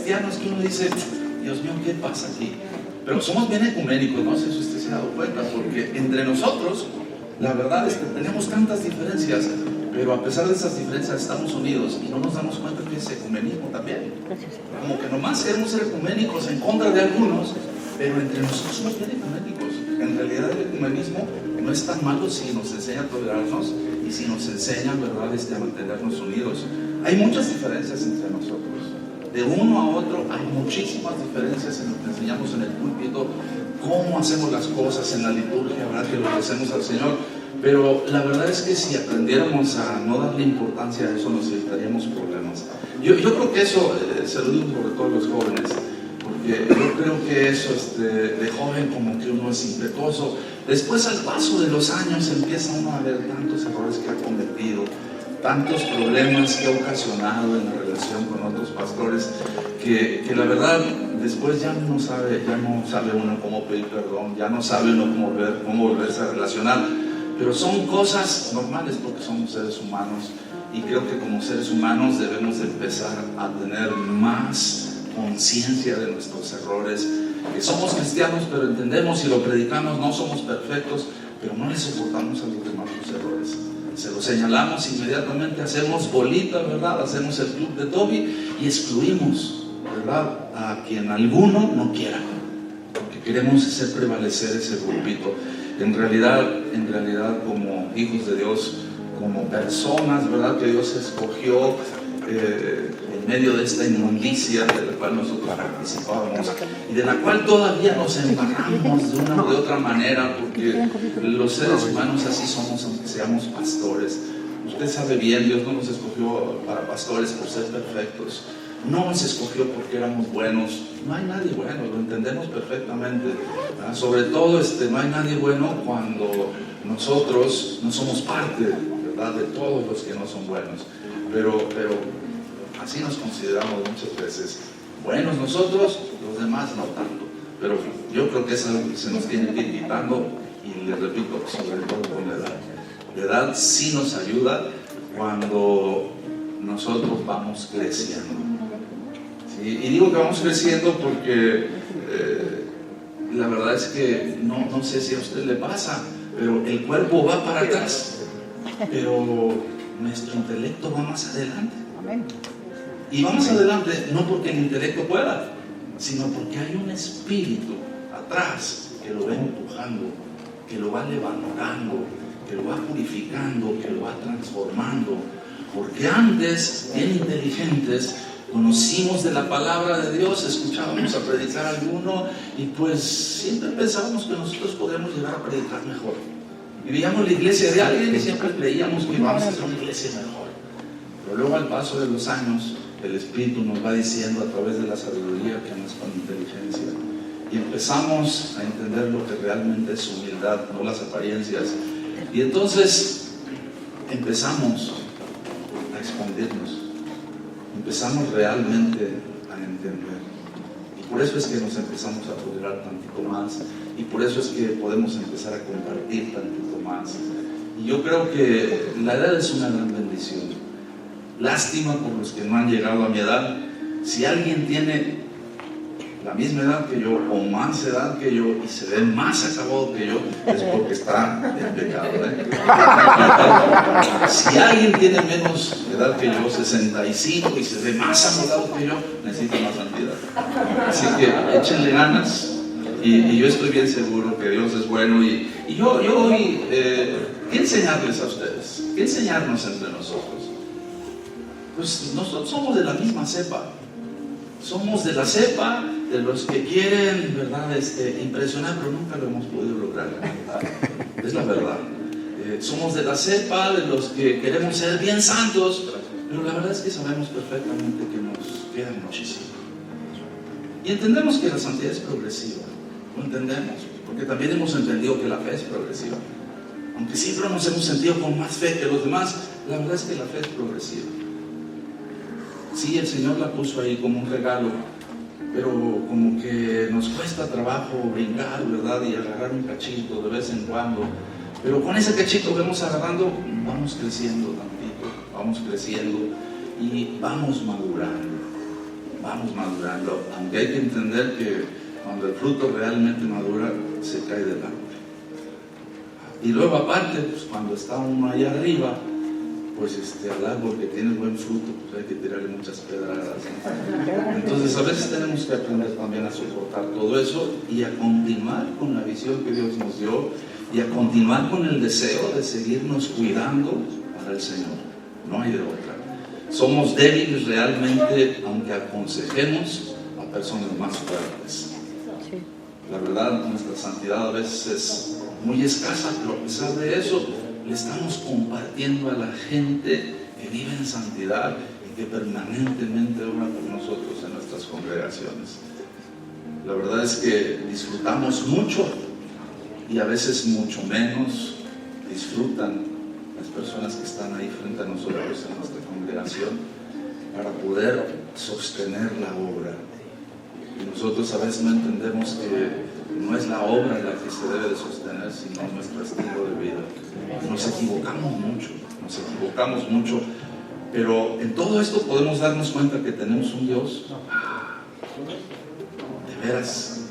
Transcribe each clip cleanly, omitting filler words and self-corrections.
cristianos que uno dice, Dios mío, ¿qué pasa aquí? Pero somos bien ecuménicos, no sé si usted se ha dado cuenta, porque entre nosotros, la verdad es que tenemos tantas diferencias, pero a pesar de esas diferencias estamos unidos y no nos damos cuenta que es ecumenismo también. Como que nomás queremos ser ecuménicos en contra de algunos, pero entre nosotros somos bien ecuménicos. En realidad el ecumenismo no es tan malo si nos enseña a tolerarnos y si nos enseña, ¿verdad?, a mantenernos unidos. Hay muchas diferencias entre nosotros. De uno a otro hay muchísimas diferencias en lo que enseñamos en el púlpito, cómo hacemos las cosas en la liturgia, ¿verdad?, que lo hacemos al Señor. Pero la verdad es que si aprendiéramos a no darle importancia a eso, nos evitaríamos problemas. Yo creo que eso, se lo digo sobre todo a los jóvenes, porque yo creo que eso, de joven como que uno es impetuoso. Después, al paso de los años, empieza uno a ver tantos errores que ha cometido, tantos problemas que ha ocasionado en la relación con otros pastores, que la verdad después ya no sabe uno cómo pedir perdón, ya no sabe uno cómo volverse a relacionar. Pero son cosas normales porque somos seres humanos y creo que como seres humanos debemos de empezar a tener más conciencia de nuestros errores, que somos cristianos pero entendemos y lo predicamos, no somos perfectos, pero no les soportamos a los demás los errores. Se los señalamos inmediatamente, hacemos bolita, ¿verdad? Hacemos el club de Toby y excluimos, ¿verdad?, a quien alguno no quiera, porque queremos hacer prevalecer ese grupito. En realidad, como hijos de Dios, como personas, ¿verdad?, que Dios escogió en medio de esta inmundicia de la cual nosotros participábamos y de la cual todavía nos embarramos de una u de otra manera, porque los seres humanos así somos, aunque seamos pastores. Usted sabe bien, Dios no nos escogió para pastores por ser perfectos, no nos escogió porque éramos buenos. No hay nadie bueno, lo entendemos perfectamente, ¿verdad? Sobre todo no hay nadie bueno cuando nosotros no somos parte, ¿verdad?, de todos los que no son buenos, pero así nos consideramos muchas veces buenos nosotros, los demás no tanto. Pero yo creo que es algo que se nos tiene que ir quitando, y les repito, sobre todo con la edad. La edad sí nos ayuda cuando nosotros vamos creciendo. ¿Sí? Y digo que vamos creciendo porque la verdad es que no sé si a usted le pasa, pero el cuerpo va para atrás, pero nuestro intelecto va más adelante. Y va más adelante no porque el intelecto pueda, sino porque hay un espíritu atrás que lo va empujando, que lo va levantando, que lo va purificando, que lo va transformando. Porque antes, bien inteligentes, conocimos de la palabra de Dios, escuchábamos a predicar a alguno y pues siempre pensábamos que nosotros podíamos llegar a predicar mejor. Vivíamos la iglesia de alguien y siempre creíamos que íbamos a hacer una iglesia mejor. Pero luego, al paso de los años, el Espíritu nos va diciendo a través de la sabiduría que no es con inteligencia, y empezamos a entender lo que realmente es humildad, no las apariencias, y entonces empezamos a expandirnos, empezamos realmente a entender, y por eso es que nos empezamos a tolerar tantito más, y por eso es que podemos empezar a compartir tantito más. Y yo creo que la edad es una gran bendición. Lástima por los que no han llegado a mi edad. Si alguien tiene la misma edad que yo o más edad que yo y se ve más acabado que yo, es porque está en pecado, Si alguien tiene menos edad que yo, 65, y se ve más amolado que yo, necesita más santidad. Así que échenle ganas, y yo estoy bien seguro que Dios es bueno. Y yo hoy, ¿qué enseñarles a ustedes? ¿Qué enseñarnos entre nosotros? Pues nosotros somos de la misma cepa. Somos de la cepa de los que quieren, ¿verdad?, impresionar, pero nunca lo hemos podido lograr. Es la verdad. Somos de la cepa de los que queremos ser bien santos, pero la verdad es que sabemos perfectamente que nos queda muchísimo. Y entendemos que la santidad es progresiva. Lo entendemos, porque también hemos entendido que la fe es progresiva. Aunque siempre nos hemos sentido con más fe que los demás, la verdad es que la fe es progresiva. Sí, el Señor la puso ahí como un regalo, pero como que nos cuesta trabajo brincar, ¿verdad?, y agarrar un cachito de vez en cuando. Pero con ese cachito que vamos agarrando, vamos creciendo tantito, vamos creciendo y vamos madurando. vamos madurando, aunque hay que entender que cuando el fruto realmente madura, se cae del árbol. Y luego aparte, pues cuando está uno allá arriba, pues al árbol que tiene buen fruto, pues hay que tirarle muchas pedradas, ¿no? Entonces a veces tenemos que aprender también a soportar todo eso y a continuar con la visión que Dios nos dio y a continuar con el deseo de seguirnos cuidando para el Señor. No hay de otra. Somos débiles realmente, aunque aconsejemos a personas más fuertes. La verdad, nuestra santidad a veces es muy escasa, pero a pesar de eso, le estamos compartiendo a la gente que vive en santidad y que permanentemente ora por nosotros en nuestras congregaciones. La verdad es que disfrutamos mucho y a veces mucho menos disfrutan las personas que están ahí frente a nosotros en nuestra congregación para poder sostener la obra. Y nosotros a veces no entendemos que no es la obra la que se debe de sostener, sino nuestro estilo de vida. Nos equivocamos mucho, pero en todo esto podemos darnos cuenta que tenemos un Dios. De veras,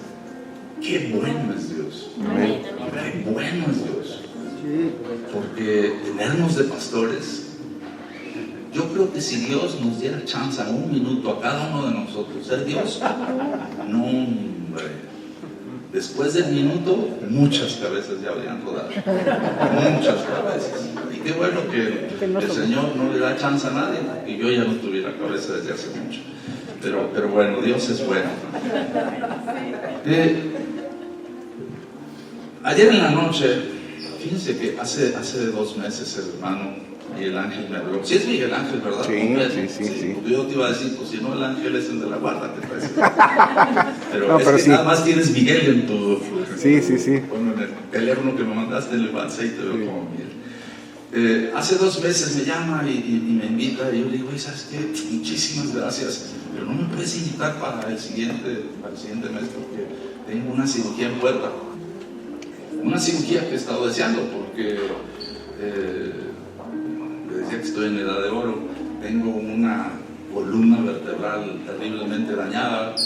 qué bueno es Dios. Qué bueno es Dios. Porque tenernos de pastores, yo creo que si Dios nos diera chance a un minuto a cada uno de nosotros ser Dios, no, hombre. Después del minuto, muchas cabezas ya habrían rodado. Muchas cabezas. Y qué bueno que el Señor no le da chance a nadie, y yo ya no tuviera cabeza desde hace mucho. Pero bueno, Dios es bueno. Ayer en la noche, fíjense que hace 2 meses el hermano Miguel Ángel me habló. Sí es Miguel Ángel, ¿verdad? Sí. Porque yo te iba a decir, pues si no, el ángel es el de la guarda, ¿te parece? Pero no, es que sí. Nada más tienes Miguel en tu... Sí. Bueno, en el teléfono que me mandaste le va aceite, veo como Miguel. Hace 2 meses me llama y me invita, y yo le digo, ¿sabes qué? Muchísimas gracias, pero no me puedes invitar para el siguiente mes porque tengo una cirugía en puerta. Una cirugía que he estado deseando porque... decía que estoy en edad de oro, tengo una columna vertebral terriblemente dañada,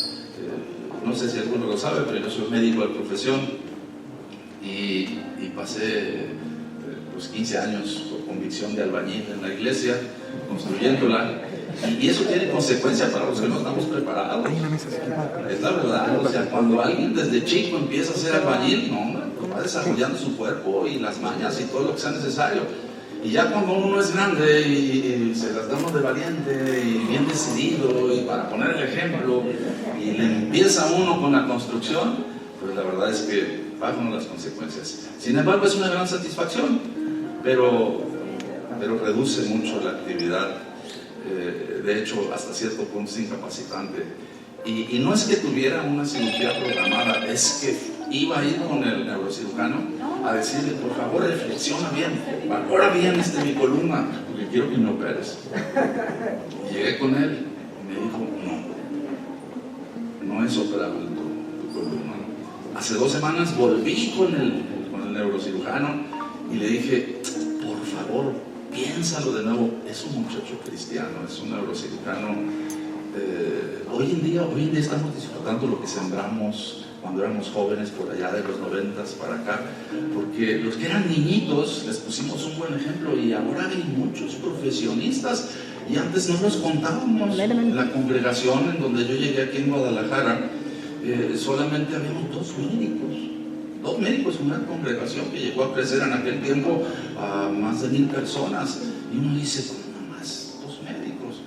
no sé si alguno lo sabe, pero yo soy médico de profesión y pasé los 15 años por convicción de albañil en la iglesia, construyéndola, y eso tiene consecuencias para los que no estamos preparados. Es la verdad, o sea, cuando alguien desde chico empieza a ser albañil, no, va desarrollando su cuerpo y las mañas y todo lo que sea necesario. Y ya cuando uno es grande y se las da uno de valiente y bien decidido y para poner el ejemplo y le empieza uno con la construcción, pues la verdad es que pagan las consecuencias. Sin embargo, es una gran satisfacción, pero reduce mucho la actividad. De hecho, hasta cierto punto es incapacitante. Y no es que tuviera una cirugía programada, es que iba a ir con el neurocirujano a decirle, por favor, reflexiona bien, valora bien mi columna, porque quiero que me operes. Y llegué con él y me dijo, no es operable tu columna. Hace 2 semanas volví con el neurocirujano y le dije, por favor, piénsalo de nuevo. Es un muchacho cristiano, es un neurocirujano. Hoy en día estamos disfrutando lo que sembramos cuando éramos jóvenes, por allá de los 90s para acá, porque los que eran niñitos les pusimos un buen ejemplo y ahora hay muchos profesionistas y antes no los contábamos. En la congregación en donde yo llegué aquí en Guadalajara, solamente habíamos 2 médicos en una congregación que llegó a crecer en aquel tiempo a más de 1000 personas, y uno dice, ¿cómo más 2 médicos?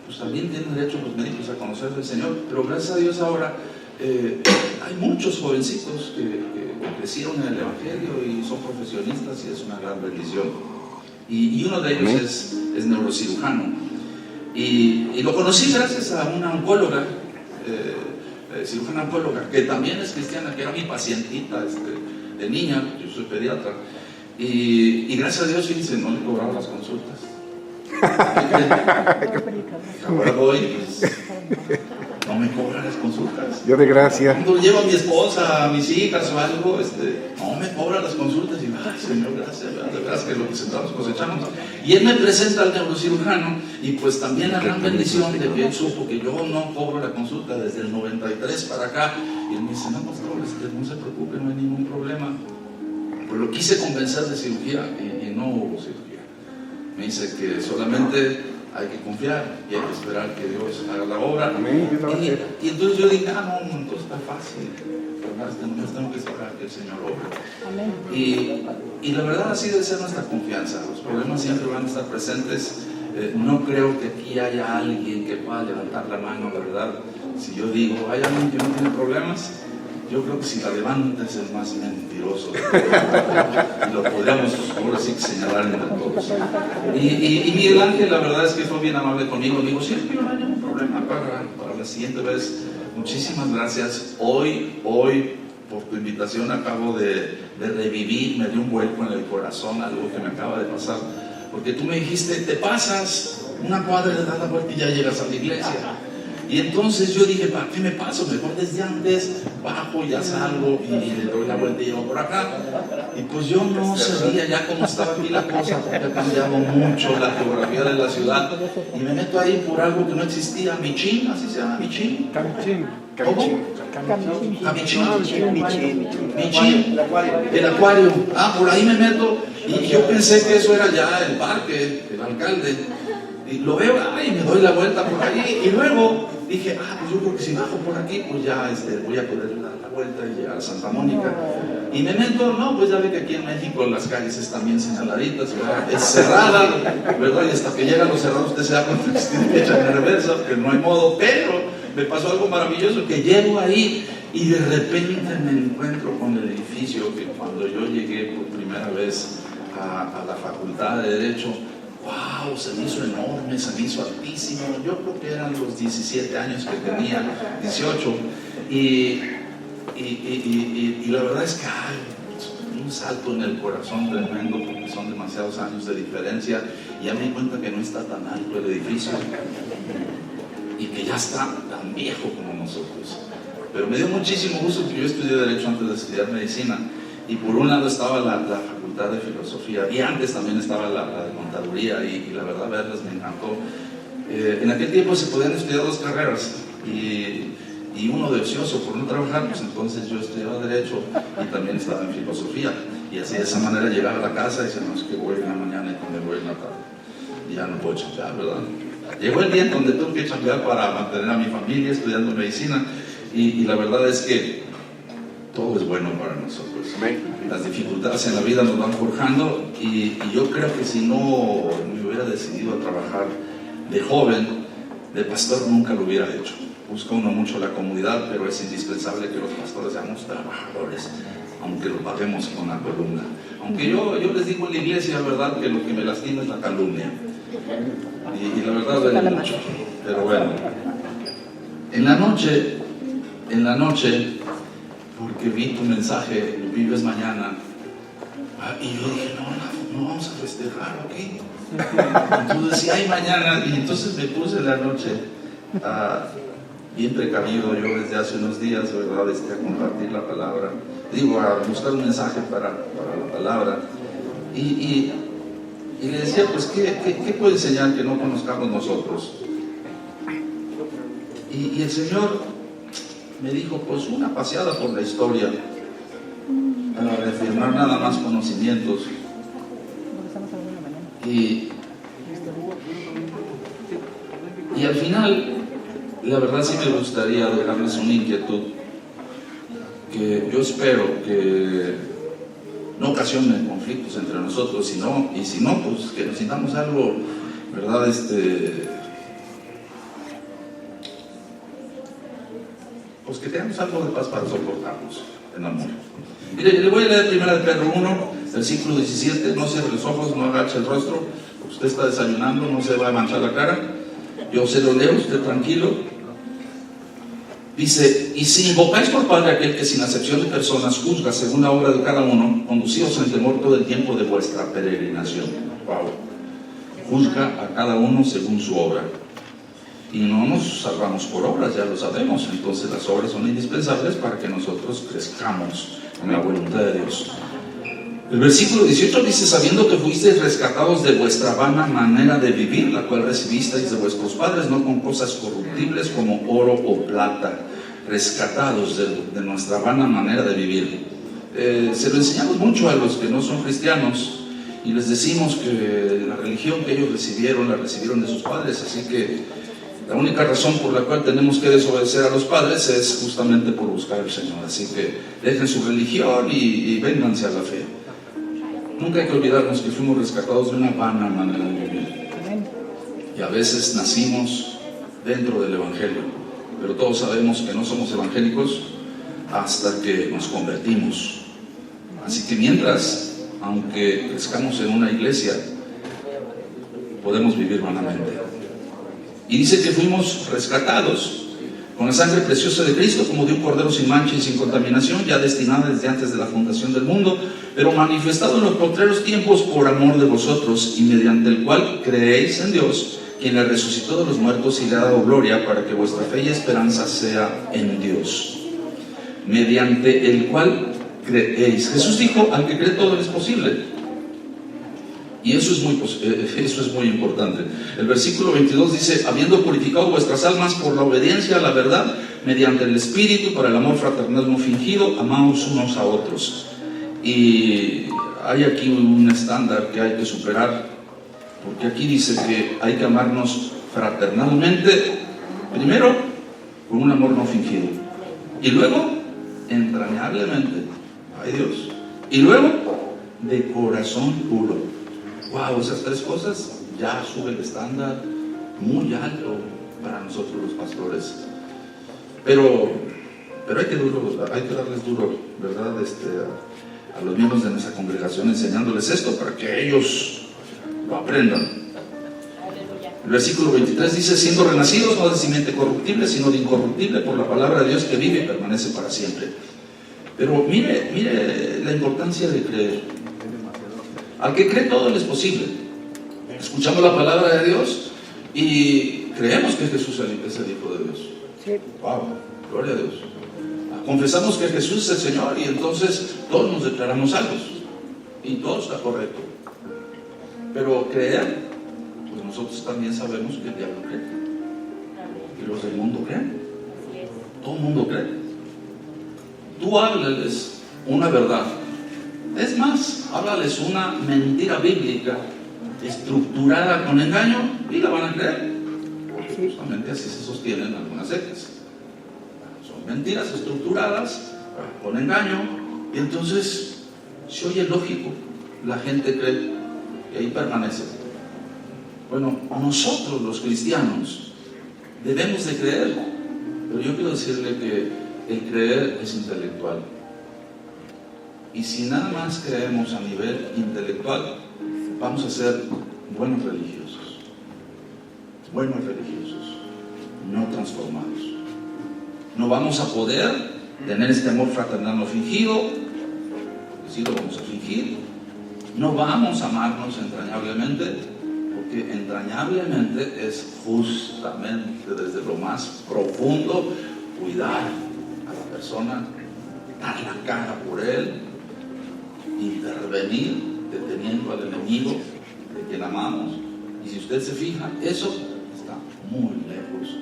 Pues también tienen derecho los médicos a conocer del Señor, pero gracias a Dios ahora hay muchos jovencitos que crecieron en el Evangelio y son profesionistas, y es una gran bendición. Y uno de ellos es neurocirujano, y lo conocí gracias a una oncóloga, cirujana oncóloga, que también es cristiana, que era mi pacientita de niña. Yo soy pediatra, y gracias a Dios, fíjense, no le cobraba las consultas. Ahora voy, pues, me cobra las consultas. Dios de gracia. Cuando llevo a mi esposa, a mis hijas o algo, no me cobra las consultas. Y ay, Señor, gracias, de veras que lo que sembramos cosechamos. Y él me presenta al neurocirujano, y pues también la gran bendición de que él supo que yo no cobro la consulta desde el 93 para acá. Y él me dice, no, pastor, no se preocupe, no hay ningún problema. Pues lo quise convencer de cirugía y no hubo cirugía. Me dice que solamente hay que confiar y hay que esperar que Dios haga la obra. Y entonces yo dije, no, entonces está fácil. No tengo que esperar que el Señor obre. Y la verdad así debe ser nuestra confianza. Los problemas siempre van a estar presentes. No creo que aquí haya alguien que pueda levantar la mano, ¿verdad? Si yo digo, ¿hay alguien que no tiene problemas? Yo creo que si la levanta es el más mentiroso de todos. Y lo podríamos ahora sí señalar entre todos. Y Miguel Ángel, la verdad es que fue bien amable conmigo. Digo, sí, no hay ningún problema para la siguiente vez. Muchísimas gracias. Hoy, por tu invitación, acabo de revivir, me dio un vuelco en el corazón, algo que me acaba de pasar. Porque tú me dijiste, te pasas una cuadra, le das la vuelta y ya llegas a la iglesia. Y entonces yo dije, ¿para qué me paso? Mejor desde antes bajo, ya salgo y le doy la vuelta y llego por acá. Y pues yo no sabía ya cómo estaba aquí la cosa, porque ha cambiado mucho la geografía de la ciudad. Y me meto ahí por algo que no existía, Michín, así se llama, Michín. ¿Cómo? Michín, el acuario. Por ahí me meto y yo pensé que eso era ya el parque, el alcalde. Y lo veo, y me doy la vuelta por ahí. Y luego dije, pues yo creo que si bajo por aquí, pues ya voy a poder dar la vuelta y llegar a Santa Mónica. Y me meto, pues ya ve que aquí en México las calles están bien señaladitas, ¿verdad? Es cerrada, ¿verdad? Y hasta que llegan los cerrados usted se da cuenta que se tiene que echar en reversa, que no hay modo. Pero me pasó algo maravilloso, que llego ahí y de repente me encuentro con el edificio que cuando yo llegué por primera vez a la Facultad de Derecho, ¡wow! Se me hizo enorme, se me hizo altísimo. Yo creo que eran los 17 años que tenía, 18. Y la verdad es que hay un salto en el corazón tremendo, porque son demasiados años de diferencia. Y ya me di cuenta que no está tan alto el edificio y que ya está tan viejo como nosotros. Pero me dio muchísimo gusto, porque yo estudié Derecho antes de estudiar Medicina. Y por un lado estaba la Facultad de Filosofía, y antes también estaba la de Contaduría, y la verdad verlas me encantó. En aquel tiempo se podían estudiar dos carreras, y uno de ocioso por no trabajar, pues entonces yo estudiaba Derecho y también estaba en Filosofía. Y así de esa manera llegaba a la casa y decía, no, es que voy en la mañana y me voy en la tarde. Y ya no puedo chambear, ¿verdad? Llegó el día en donde tuve que chambear para mantener a mi familia estudiando medicina, y la verdad es que todo es bueno para nosotros. Las dificultades en la vida nos van forjando, y yo creo que si no me hubiera decidido a trabajar de joven, de pastor nunca lo hubiera hecho. Busca uno mucho la comodidad, pero es indispensable que los pastores seamos trabajadores, aunque lo paguemos con la columna. Aunque yo les digo en la iglesia, ¿verdad?, que lo que me lastima es la calumnia. Y la verdad duele mucho. Pero bueno, en la noche, porque vi tu mensaje, vives mañana, y yo dije, no vamos a festejar aquí. Entonces, si hay mañana, y entonces me puse en la noche, bien precavido yo desde hace unos días, ¿verdad?, a compartir la palabra, a buscar un mensaje para la palabra, y le decía, pues, ¿qué puede enseñar que no conozcamos nosotros? Y el Señor me dijo, pues una paseada por la historia, para reafirmar nada más conocimientos. Y al final, la verdad sí me gustaría dejarles una inquietud, que yo espero que no ocasione conflictos entre nosotros, y si no, pues que nos sintamos algo, ¿verdad?, pues que tengamos algo de paz para soportarnos en amor. Mire, le voy a leer 1 de Pedro 1, versículo 17, no cierre los ojos, no agache el rostro, usted está desayunando, no se va a manchar la cara, yo se lo leo, usted tranquilo. Dice, y si invocáis por Padre aquel que sin acepción de personas juzga según la obra de cada uno, conducíos en temor todo el tiempo de vuestra peregrinación. Wow. Juzga a cada uno según su obra. Y no nos salvamos por obras, ya lo sabemos. Entonces las obras son indispensables para que nosotros crezcamos en la voluntad de Dios. El versículo 18 dice: sabiendo que fuisteis rescatados de vuestra vana manera de vivir, la cual recibisteis de vuestros padres, no con cosas corruptibles como oro o plata. Rescatados de nuestra vana manera de vivir. Se lo enseñamos mucho a los que no son cristianos y les decimos que la religión que ellos recibieron, la recibieron de sus padres, así que la única razón por la cual tenemos que desobedecer a los padres es justamente por buscar al Señor. Así que dejen su religión y vénganse a la fe. Nunca hay que olvidarnos que fuimos rescatados de una vana manera de vivir. Y a veces nacimos dentro del Evangelio, pero todos sabemos que no somos evangélicos hasta que nos convertimos. Así que mientras, aunque crezcamos en una iglesia, podemos vivir vanamente. Y dice que fuimos rescatados con la sangre preciosa de Cristo, como de un cordero sin mancha y sin contaminación, ya destinada desde antes de la fundación del mundo, pero manifestado en los postreros tiempos por amor de vosotros, y mediante el cual creéis en Dios, quien le resucitó de los muertos y le ha dado gloria, para que vuestra fe y esperanza sea en Dios. Mediante el cual creéis. Jesús dijo: al que cree todo le es posible. Y eso es muy importante. El versículo 22 dice: habiendo purificado vuestras almas por la obediencia a la verdad, mediante el Espíritu, para el amor fraternal no fingido, amaos unos a otros. Y hay aquí un estándar que hay que superar, porque aquí dice que hay que amarnos fraternalmente, primero con un amor no fingido, y luego entrañablemente, ay Dios, y luego de corazón puro. Wow, esas tres cosas ya suben el estándar muy alto para nosotros los pastores. Pero hay que darles duro, ¿verdad? A los miembros de nuestra congregación, enseñándoles esto para que ellos lo aprendan. El versículo 23 dice: siendo renacidos no de simiente corruptible, sino de incorruptible, por la palabra de Dios que vive y permanece para siempre. Pero mire la importancia de creer. Al que cree todo le es posible. Escuchamos la palabra de Dios y creemos que Jesús es el Hijo de Dios. Sí. Wow, gloria a Dios. Confesamos que Jesús es el Señor y entonces todos nos declaramos salvos. Y todo está correcto. Pero creer, pues nosotros también sabemos que el diablo cree. Y los del mundo creen. Todo el mundo cree. Tú háblales una verdad. Es más, háblales una mentira bíblica estructurada con engaño y la van a creer, porque justamente así se sostienen algunas sectas. Son mentiras estructuradas con engaño, y entonces se oye lógico, la gente cree y ahí permanece. Bueno, nosotros los cristianos debemos de creer, pero yo quiero decirle que el creer es intelectual. Y si nada más creemos a nivel intelectual, vamos a ser buenos religiosos, no transformados. No vamos a poder tener este amor fraternal no fingido, porque sí lo vamos a fingir. No vamos a amarnos entrañablemente, porque entrañablemente es justamente desde lo más profundo cuidar a la persona, dar la cara por él, intervenir deteniendo al enemigo de quien amamos. Y si usted se fija, eso está muy lejos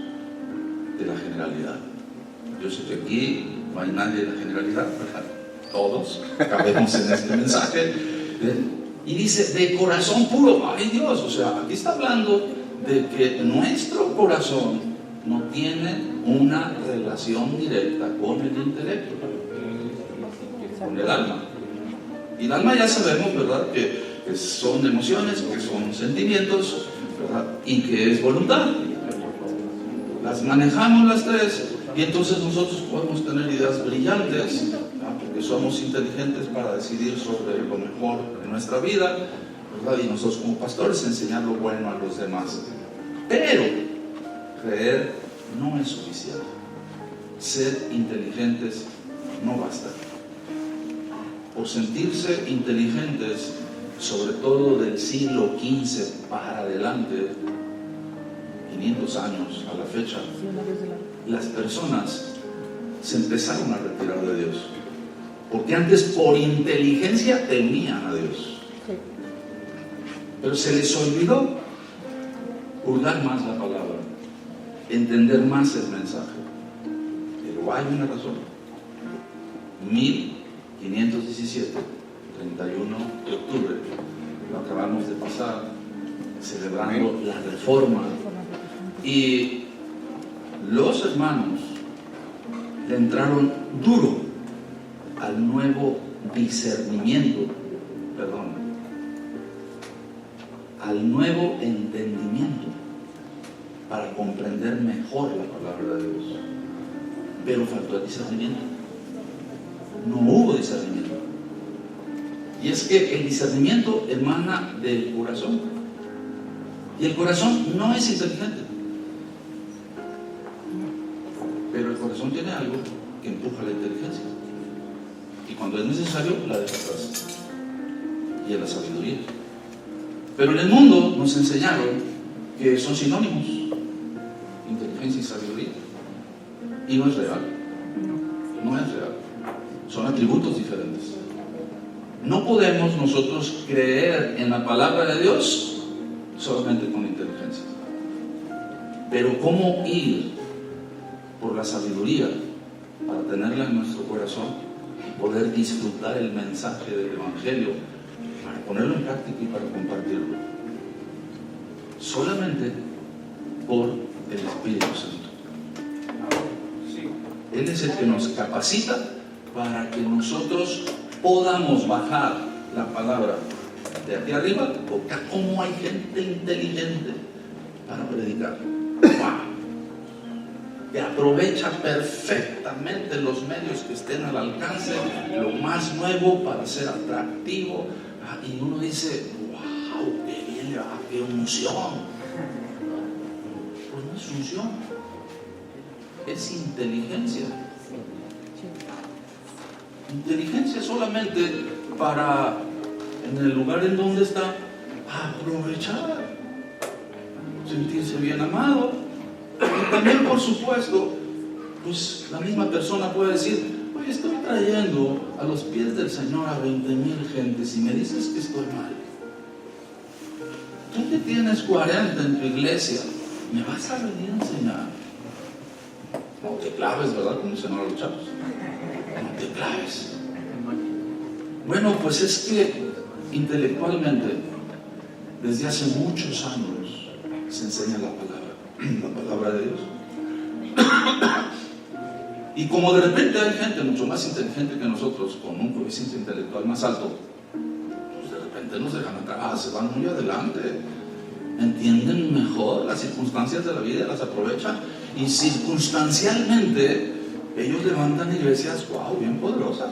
de la generalidad. Yo sé que aquí no hay nadie de la generalidad, ¿verdad? Todos cabemos en este mensaje. Y dice, de corazón puro. Ay Dios, o sea, aquí está hablando de que nuestro corazón no tiene una relación directa con el intelecto, con el alma. Y el alma ya sabemos, ¿verdad?, que son emociones, que son sentimientos, ¿verdad?, y que es voluntad. Las manejamos las tres y entonces nosotros podemos tener ideas brillantes, ¿verdad?, porque somos inteligentes para decidir sobre lo mejor de nuestra vida, ¿verdad?, y nosotros como pastores enseñar lo bueno a los demás. Pero creer no es suficiente. Ser inteligentes no basta. O sentirse inteligentes, sobre todo del siglo XV para adelante, 500 años a la fecha, las personas se empezaron a retirar de Dios. Porque antes por inteligencia temían a Dios. Pero se les olvidó hurgar más la palabra, entender más el mensaje. Pero hay una razón. 1517, 31 de octubre, lo acabamos de pasar, celebrando la Reforma. Y los hermanos le entraron duro al nuevo discernimiento, al nuevo entendimiento para comprender mejor la palabra de Dios. Pero faltó el discernimiento. No hubo discernimiento. Y es que el discernimiento emana del corazón. Y el corazón no es inteligente. Pero el corazón tiene algo que empuja la inteligencia. Y cuando es necesario, la deja atrás. Y es la sabiduría. Pero en el mundo nos enseñaron que son sinónimos, inteligencia y sabiduría. Y no es real. No es real. Son atributos diferentes. No podemos nosotros creer en la palabra de Dios solamente con inteligencia. Pero ¿cómo ir por la sabiduría para tenerla en nuestro corazón y poder disfrutar el mensaje del Evangelio, para ponerlo en práctica y para compartirlo? Solamente por el Espíritu Santo. Él es el que nos capacita para que nosotros podamos bajar la palabra de aquí arriba, porque como hay gente inteligente para predicar, que aprovecha perfectamente los medios que estén al alcance, lo más nuevo para ser atractivo, y uno dice, wow, qué bien le va, qué unción. Pues no es unción, es inteligencia. Inteligencia solamente para, en el lugar en donde está, aprovechar, sentirse bien amado. Y también, por supuesto, pues la misma persona puede decir, oye, estoy trayendo a los pies del Señor a 20,000 gentes y me dices que estoy mal. Tú que tienes 40 en tu iglesia, ¿me vas a venir a enseñar? No te claves, ¿verdad? Como dicen ahora los chavos. No te claves. Bueno, pues es que intelectualmente, desde hace muchos años, se enseña la palabra de Dios. Y como de repente hay gente mucho más inteligente que nosotros, con un coeficiente intelectual más alto, pues de repente nos dejan atrás, se van muy adelante, entienden mejor las circunstancias de la vida, las aprovechan, y circunstancialmente ellos levantan iglesias, wow, bien poderosas,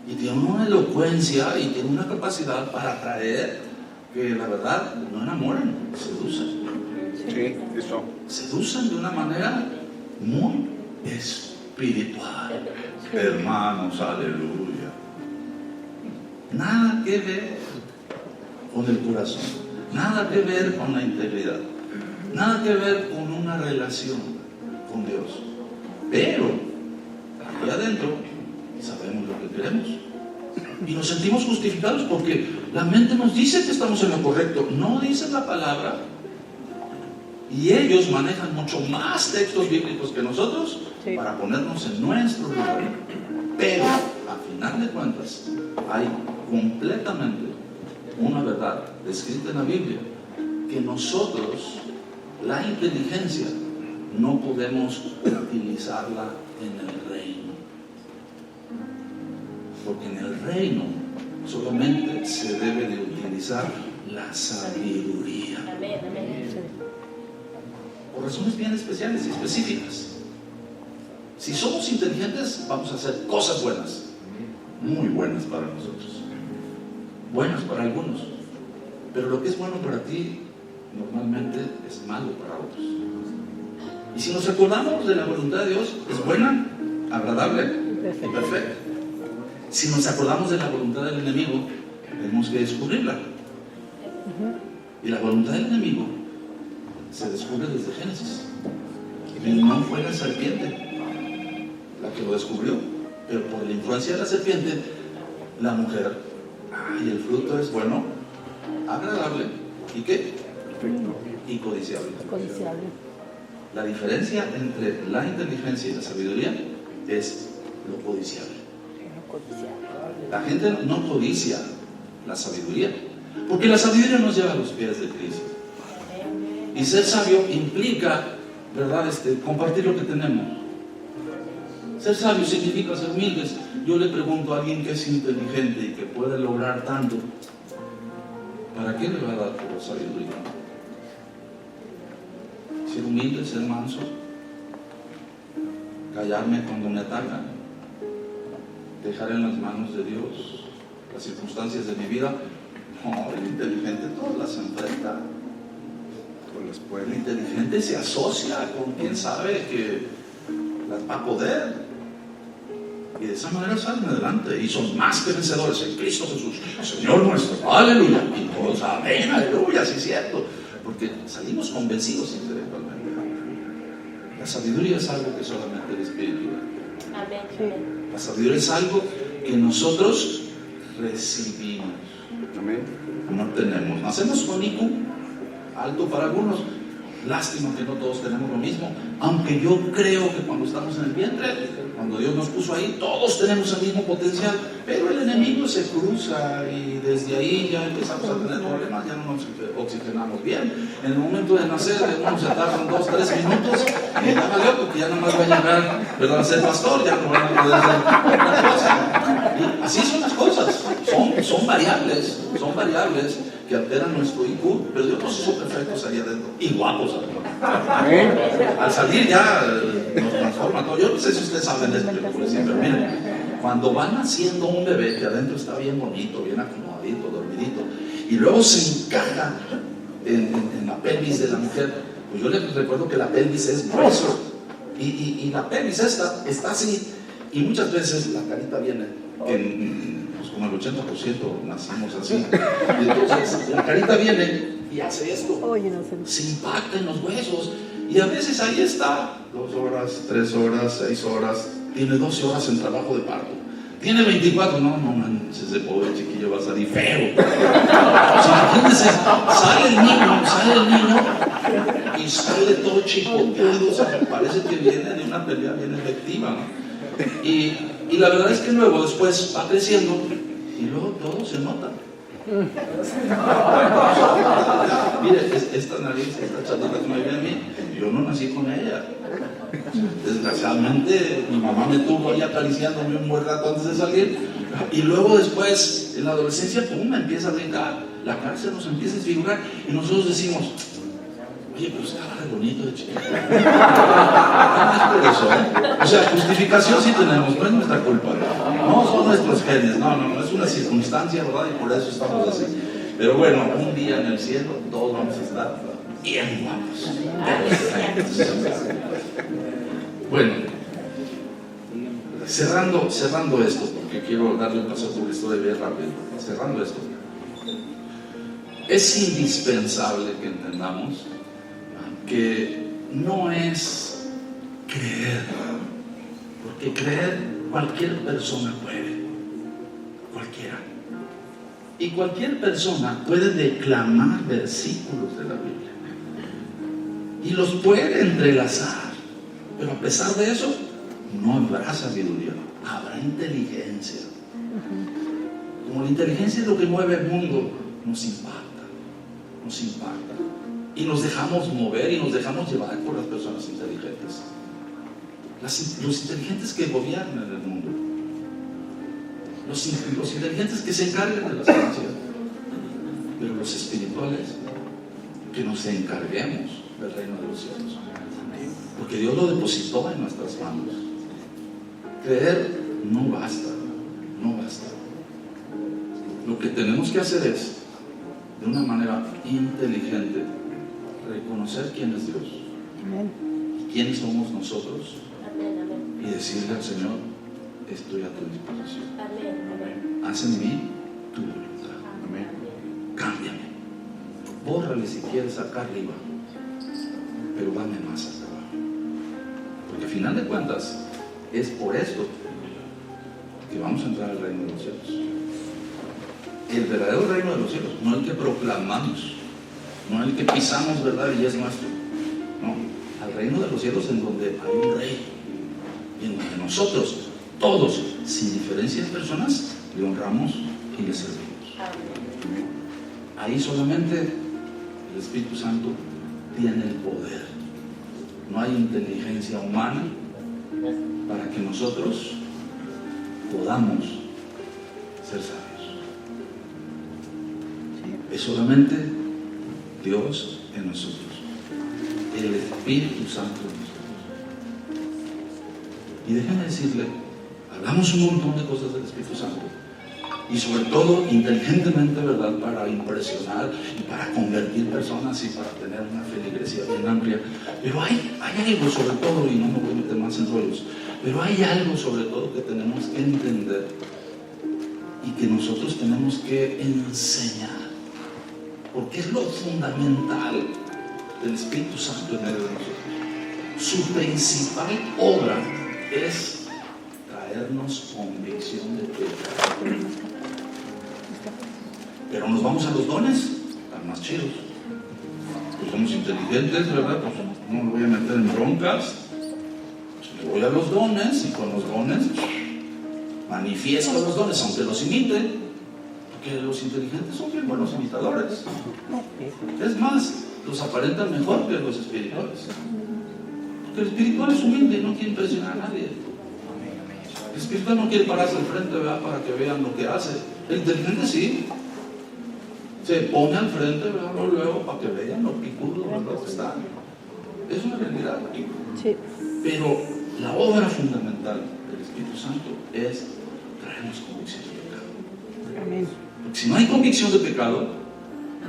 y tienen una elocuencia y tienen una capacidad para atraer, que la verdad no enamoran, seducen. Sí, eso. Seducen de una manera muy espiritual. Hermanos, aleluya. Nada que ver con el corazón, nada que ver con la integridad, nada que ver con una relación con Dios. Pero aquí adentro sabemos lo que queremos y nos sentimos justificados porque la mente nos dice que estamos en lo correcto. No dice la palabra. Y ellos manejan mucho más textos bíblicos que nosotros, sí, para ponernos en nuestro lugar. Pero, a final de cuentas, hay completamente una verdad descrita en la Biblia, que nosotros, la inteligencia, no podemos utilizarla en el reino. Porque en el reino solamente se debe de utilizar la sabiduría. Amén, amén. Por razones bien especiales y específicas. Si somos inteligentes, vamos a hacer cosas buenas, muy buenas para nosotros, buenas para algunos, pero lo que es bueno para ti normalmente es malo para otros. Y si nos acordamos de la voluntad de Dios, es buena, agradable y perfecta. Si nos acordamos de la voluntad del enemigo, tenemos que descubrirla. Y la voluntad del enemigo se descubre desde Génesis. Y no fue la serpiente la que lo descubrió, pero por la influencia de la serpiente, la mujer, y el fruto es bueno, agradable, ¿y qué? Perfecto. Y codiciable. Codiciable. La diferencia entre la inteligencia y la sabiduría es lo codiciable. No codiciable. La gente no codicia la sabiduría, porque la sabiduría nos lleva a los pies de Cristo. Y ser sabio implica, ¿verdad?, compartir lo que tenemos. Ser sabio significa ser humildes. Yo le pregunto a alguien que es inteligente y que puede lograr tanto, ¿para qué le va a dar por sabiduría? Ser humilde, ser manso, callarme cuando me atacan, dejar en las manos de Dios las circunstancias de mi vida. No, el inteligente todas las enfrenta. Con las El puede. inteligente se asocia con quien sabe que las va a poder. Y de esa manera salen adelante y son más que vencedores en Cristo Jesús, Señor nuestro. Aleluya. Y todos, amén, aleluya, sí es cierto. Porque salimos convencidos intelectualmente. La sabiduría es algo que solamente el Espíritu da. Amén. La sabiduría es algo que nosotros recibimos. Amén. No tenemos. Nacemos con IQ alto para algunos. Lástima que no todos tenemos lo mismo. Aunque yo creo que cuando estamos en el vientre, cuando Dios nos puso ahí, todos tenemos el mismo potencial. Pero el enemigo se cruza y desde ahí ya empezamos a tener problemas. Ya no nos oxigenamos bien. En el momento de nacer, uno se tardan 2-3 minutos y ya valió, porque ya nada más va a llegar, ¿verdad?, a ser pastor. Ya no van a poder hacer otra cosa. Y así son las cosas. Son variables que alteran nuestro IQ, pero Dios nos hizo perfectos ahí adentro y guapos adentro. Amén. Al salir ya nos transforma todo. Yo no sé si ustedes saben de esto, pero miren, cuando van naciendo un bebé que adentro está bien bonito, bien acomodadito, dormidito, y luego se encaja en la pelvis de la mujer, pues yo les recuerdo que la pelvis es grueso y la pelvis esta está así, y muchas veces la carita viene pues como el 80% nacimos así, y entonces la carita viene y hace esto, Oye, no sé. se impacta en los huesos, y a veces ahí está 2 horas, 3 horas, 6 horas, tiene 12 horas en trabajo de parto, tiene 24, no manches, ese pobre chiquillo va a salir feo. O sea, imagínense, sale el niño y sale todo chipoteado, o sea, parece que viene de una pelea bien efectiva, ¿no? Y la verdad es que luego después va creciendo y luego todo se nota. Mire, esta nariz, esta chatita que me viene a mí, yo no nací con ella. Desgraciadamente mi mamá me tuvo ahí acariciándome un buen rato antes de salir, y luego después en la adolescencia, pum, me empieza a brincar, la cara se nos empieza a desfigurar y nosotros decimos, oye, pues estaba re bonito de chiquito. No es por eso, ¿eh? O sea, justificación sí tenemos, no es nuestra culpa. No son nuestros genes, no, es una circunstancia, ¿verdad? Y por eso estamos así. Pero bueno, un día en el cielo todos vamos a estar bien guapos. Bueno, cerrando esto, porque quiero darle un paso por la historia bien rápido. Cerrando esto, es indispensable que entendamos que no es creer, porque creer cualquier persona puede, cualquiera. Y cualquier persona puede declamar versículos de la Biblia y los puede entrelazar, pero a pesar de eso no habrá sabiduría, habrá inteligencia. Como la inteligencia es lo que mueve el mundo, nos impacta y nos dejamos mover y nos dejamos llevar por las personas inteligentes, los inteligentes que gobiernan el mundo, los inteligentes que se encargan de la ciencia, pero los espirituales que nos encarguemos del reino de los cielos, porque Dios lo depositó en nuestras manos. Creer no basta. Lo que tenemos que hacer es, de una manera inteligente, reconocer quién es Dios y quiénes somos nosotros, y decirle al Señor, estoy a tu disposición. Haz en mí tu voluntad. Cámbiame. Bórrale si quieres acá arriba. pero dame más acá. Porque al final de cuentas, es por esto que vamos a entrar al reino de los cielos. El verdadero reino de los cielos, no el que proclamamos, no el que pisamos, ¿verdad? Y es nuestro. No, al reino de los cielos en donde hay un rey, y en donde nosotros, todos, sin diferencia de personas, le honramos y le servimos. Ahí solamente el Espíritu Santo tiene el poder. No hay inteligencia humana para que nosotros podamos ser sabios. Es solamente Dios en nosotros, el Espíritu Santo en nosotros. Y déjenme decirle, hablamos un montón de cosas del Espíritu Santo, y sobre todo inteligentemente, ¿verdad?, para impresionar y para convertir personas y para tener una feligresía bien amplia. Pero hay algo sobre todo, y no me voy a meter más en rollos, pero hay algo sobre todo que tenemos que entender y que nosotros tenemos que enseñar, porque es lo fundamental del Espíritu Santo en medio de nosotros. Su principal obra es traernos convicción de pecado. Pero nos vamos a los dones, están más chidos. Pues somos inteligentes, ¿verdad? Pues no me voy a meter en broncas. Me voy a los dones y con los dones manifiesto los dones, aunque los imite. Porque los inteligentes son bien buenos imitadores. Es más, los aparentan mejor que los espirituales. Porque el espiritual es humilde y no quiere impresionar a nadie. El espiritual no quiere pararse al frente, ¿verdad?, para que vean lo que hace. El inteligente sí. Se pone al frente, ¿verdad?, luego para que vean lo picudo, ¿verdad?, que está. Es una realidad. Sí. Pero la obra fundamental del Espíritu Santo es traernos convicción de pecado. Amén. Porque si no hay convicción de pecado,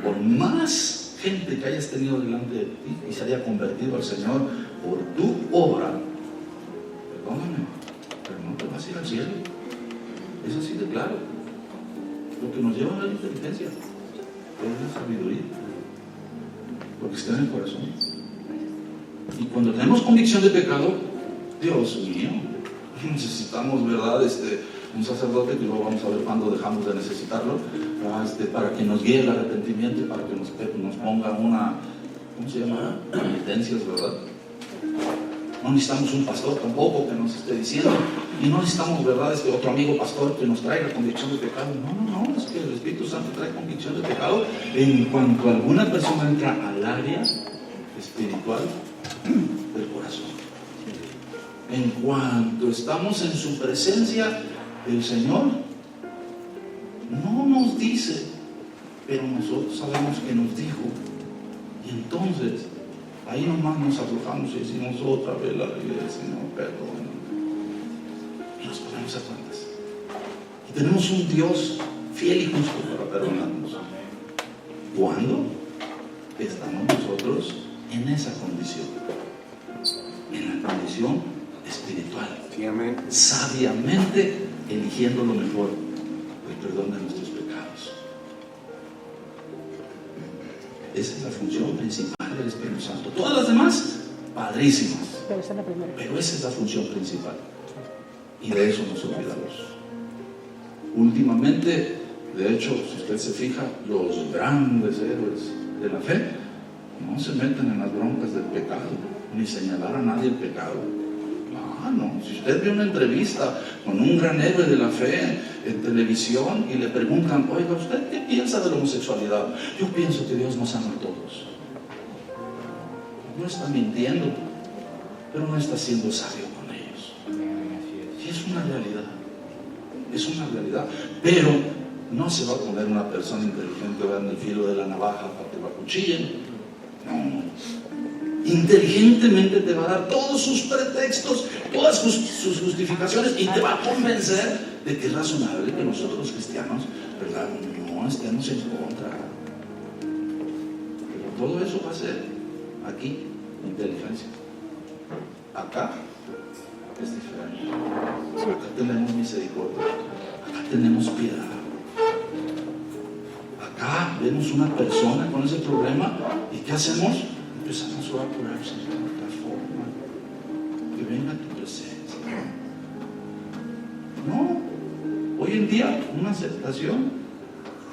por más gente que hayas tenido delante de ti y se haya convertido al Señor por tu obra, perdóname, pero no te vas a ir al cielo. Es así de claro. Lo que nos lleva a la inteligencia es la sabiduría, porque está en el corazón. Y cuando tenemos convicción de pecado, Dios mío, necesitamos, ¿verdad?, un sacerdote, que luego vamos a ver cuándo dejamos de necesitarlo, para que nos guíe el arrepentimiento y para que nos ponga una, ¿cómo se llama?, penitencias, ¿verdad? No necesitamos un pastor tampoco que nos esté diciendo, y no necesitamos, ¿verdad?, otro amigo pastor que nos traiga convicción de pecado. No, es que el Espíritu Santo trae convicción de pecado en cuanto alguna persona entra al área espiritual del corazón. En cuanto estamos en su presencia, el Señor no nos dice, pero nosotros sabemos que nos dijo, y entonces ahí nomás nos aflojamos y decimos otra vez la iglesia, no, perdón, y nos ponemos a cuentas. Y tenemos un Dios fiel y justo para perdonarnos. ¿Cuándo? Estamos nosotros en esa condición, en la condición espiritual, Sí, amén. sabiamente eligiendo lo mejor, el perdón de nuestros pecados. Esa es la función principal del Espíritu Santo. Todas las demás, padrísimas, Pero esa es la primera. pero esa es la función principal, y de eso nos olvidamos. Últimamente, de hecho, si usted se fija, los grandes héroes de la fe no se meten en las broncas del pecado, ni señalar a nadie el pecado. No, si usted ve una entrevista con un gran héroe de la fe en televisión y le preguntan, oiga, ¿usted qué piensa de la homosexualidad? Yo pienso que Dios nos ama a todos. No está mintiendo, pero no está siendo sabio con ellos. Y es una realidad. Es una realidad. Pero no se va a poner una persona inteligente en el filo de la navaja para que lo acuchillen. No. Inteligentemente te va a dar todos sus pretextos, todas sus justificaciones, y te va a convencer de que es razonable que nosotros los cristianos, ¿verdad?, no estemos en contra. Pero todo eso va a ser aquí inteligencia. Acá es diferente. Acá tenemos misericordia, acá tenemos piedad. Acá vemos una persona con ese problema y ¿qué hacemos? empezamos a orar por el Señor, transforma, que venga tu presencia. No, hoy en día una aceptación,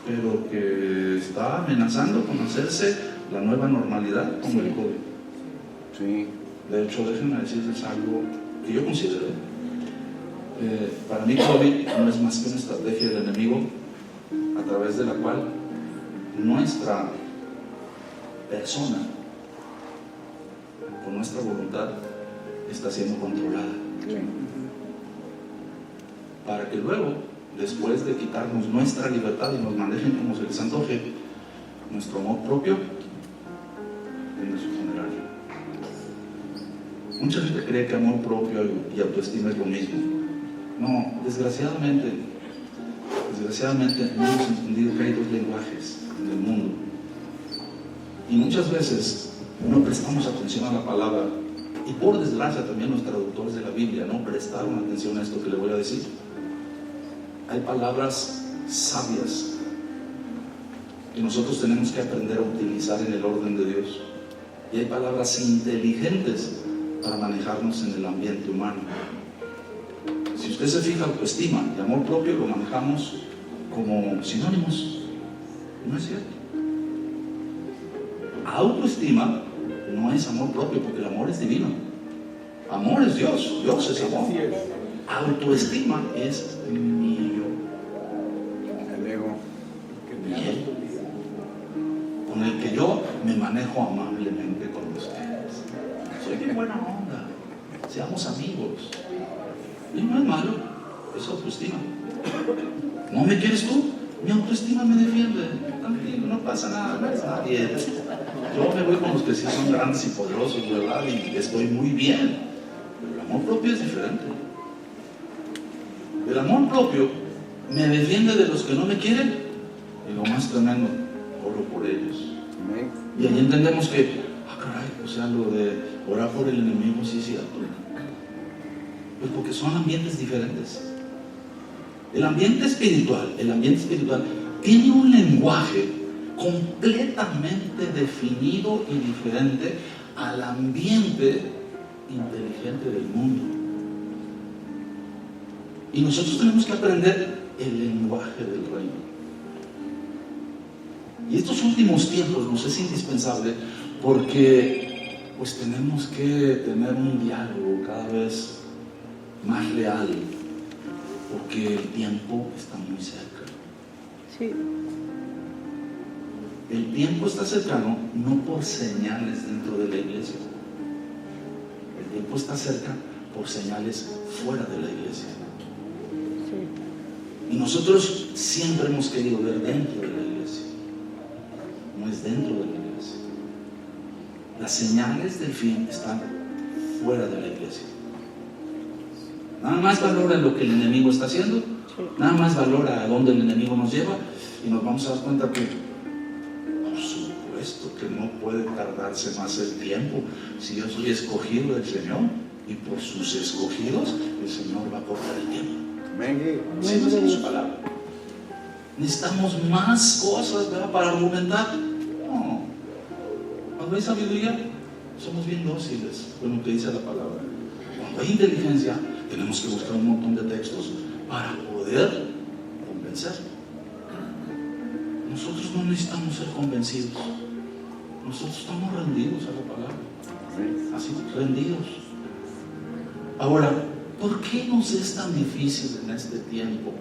pero que está amenazando con hacerse la nueva normalidad como el COVID. Sí. De hecho, déjenme decirles algo que yo considero. Para mí COVID no es más que una estrategia del enemigo a través de la cual nuestra persona, con nuestra voluntad, está siendo controlada. Para que luego, después de quitarnos nuestra libertad y nos manejen como se les antoje, nuestro amor propio tenga su funeral. Mucha gente cree que amor propio y autoestima es lo mismo. No, desgraciadamente no hemos entendido que hay dos lenguajes en el mundo. Y muchas veces no prestamos atención a la palabra. Y por desgracia también los traductores de la Biblia no prestaron atención a esto que le voy a decir. Hay palabras sabias que nosotros tenemos que aprender a utilizar en el orden de Dios. Y hay palabras inteligentes para manejarnos en el ambiente humano. Si usted se fija, autoestima y amor propio lo manejamos como sinónimos. No es cierto. Autoestima no es amor propio, porque el amor es divino. Amor es Dios, Dios es amor. Autoestima es mío. El ego. Con el que yo me manejo amablemente con ustedes. Soy bien buena onda. Seamos amigos. Y no es malo, es autoestima. ¿No me quieres tú? Mi autoestima me defiende. Tranquilo, no pasa nada, no es nadie. Yo me voy con los que sí son grandes y poderosos, ¿verdad? Y estoy muy bien. Pero el amor propio es diferente. El amor propio me defiende de los que no me quieren. Y lo más tremendo, oro por ellos. Amén. Y ahí entendemos que, caray, o sea, lo de orar por el enemigo sí es cierto. Pues porque son ambientes diferentes. El ambiente espiritual tiene un lenguaje completamente definido y diferente al ambiente inteligente del mundo. Y nosotros tenemos que aprender el lenguaje del reino. Y estos últimos tiempos nos es indispensable porque pues tenemos que tener un diálogo cada vez más real, porque el tiempo está muy cerca. Sí. El tiempo está cercano no por señales dentro de la iglesia. El tiempo está cerca por señales fuera de la iglesia. Sí. Y nosotros siempre hemos querido ver dentro de la iglesia. No es dentro de la iglesia. Las señales del fin están fuera de la iglesia. Nada más valora lo que el enemigo está haciendo, nada más valora a dónde el enemigo nos lleva, y nos vamos a dar cuenta que, por supuesto, que no puede tardarse más el tiempo si yo soy escogido del Señor, y por sus escogidos el Señor va a cortar el tiempo. Amén. Sí, esa es su palabra. Necesitamos más cosas, ¿verdad?, para argumentar. No. Cuando hay sabiduría, somos bien dóciles con lo que dice la palabra. Cuando hay inteligencia, tenemos que buscar un montón de textos para poder convencer. Nosotros no necesitamos ser convencidos. Nosotros estamos rendidos a la palabra. Así, rendidos. Ahora, ¿por qué nos es tan difícil en este tiempo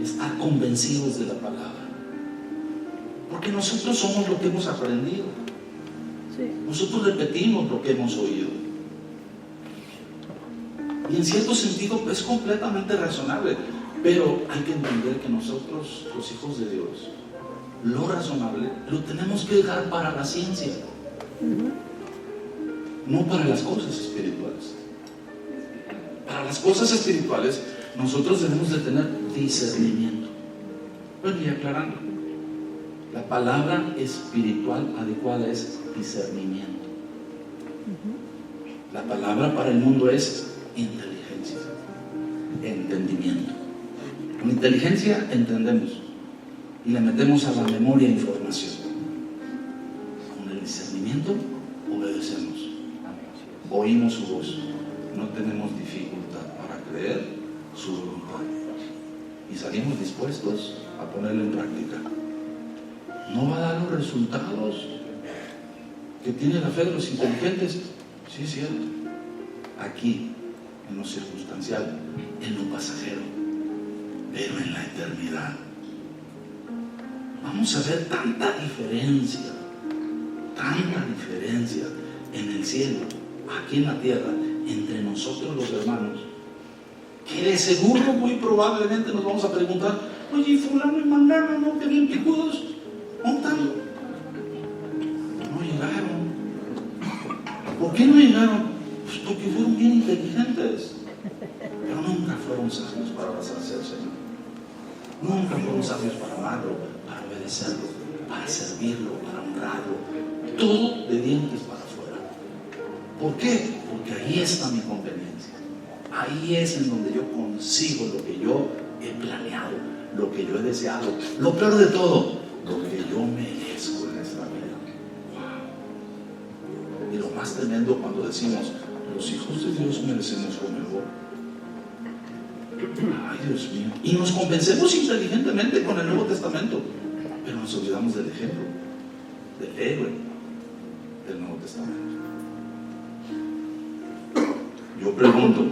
estar convencidos de la palabra? Porque nosotros somos lo que hemos aprendido. Sí. Nosotros repetimos lo que hemos oído. Y en cierto sentido es completamente razonable, pero hay que entender que nosotros, los hijos de Dios, lo razonable lo tenemos que dejar para la ciencia, no para las cosas espirituales. Para las cosas espirituales nosotros debemos de tener discernimiento. Bueno, y aclarando, la palabra espiritual adecuada es discernimiento. La palabra para el mundo es inteligencia, entendimiento. Con inteligencia entendemos y le metemos a la memoria información. Con el discernimiento obedecemos. oímos su voz, no tenemos dificultad para creer su voluntad y salimos dispuestos a ponerlo en práctica. No va a dar los resultados que tiene la fe de los inteligentes, sí es cierto, aquí, en lo circunstancial, en lo pasajero, pero en la eternidad vamos a ver tanta diferencia en el cielo, aquí en la tierra, entre nosotros los hermanos, que de seguro muy probablemente nos vamos a preguntar: oye, fulano y mangano, ¿no? Que bien picudos, ¿dónde están? No llegaron. ¿Por qué no llegaron? Pues porque fueron bien inteligentes, pero nunca fueron sabios para abrazarse al Señor. Nunca fueron sabios para amarlo, para obedecerlo, para servirlo, para honrarlo. Todo de dientes para afuera. ¿Por qué? Porque ahí está mi conveniencia. Ahí es en donde yo consigo lo que yo he planeado, lo que yo he deseado. Lo peor de todo, lo que yo merezco en esta vida. Wow. Y lo más tremendo cuando decimos: los hijos de Dios merecemos lo mejor. Ay, Dios mío. Y nos convencemos inteligentemente con el Nuevo Testamento, pero nos olvidamos del ejemplo, del héroe del Nuevo Testamento. Yo pregunto: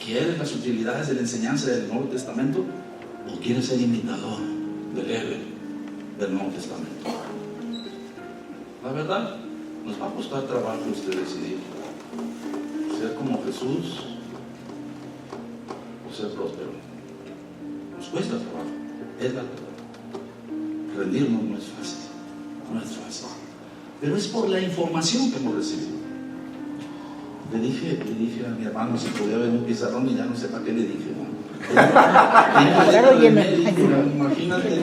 ¿quieres las utilidades de la enseñanza del Nuevo Testamento o quieres ser imitador del héroe del Nuevo Testamento? La verdad, nos va a costar trabajo usted decidir ser como Jesús o ser próspero. Nos cuesta trabajo, es la verdad. Rendirnos no es fácil, no es fácil, pero es por la información que hemos recibido. Le dije a mi hermano si podía ver un pizarrón y ya no sé para qué le dije, ¿no? Imagínate.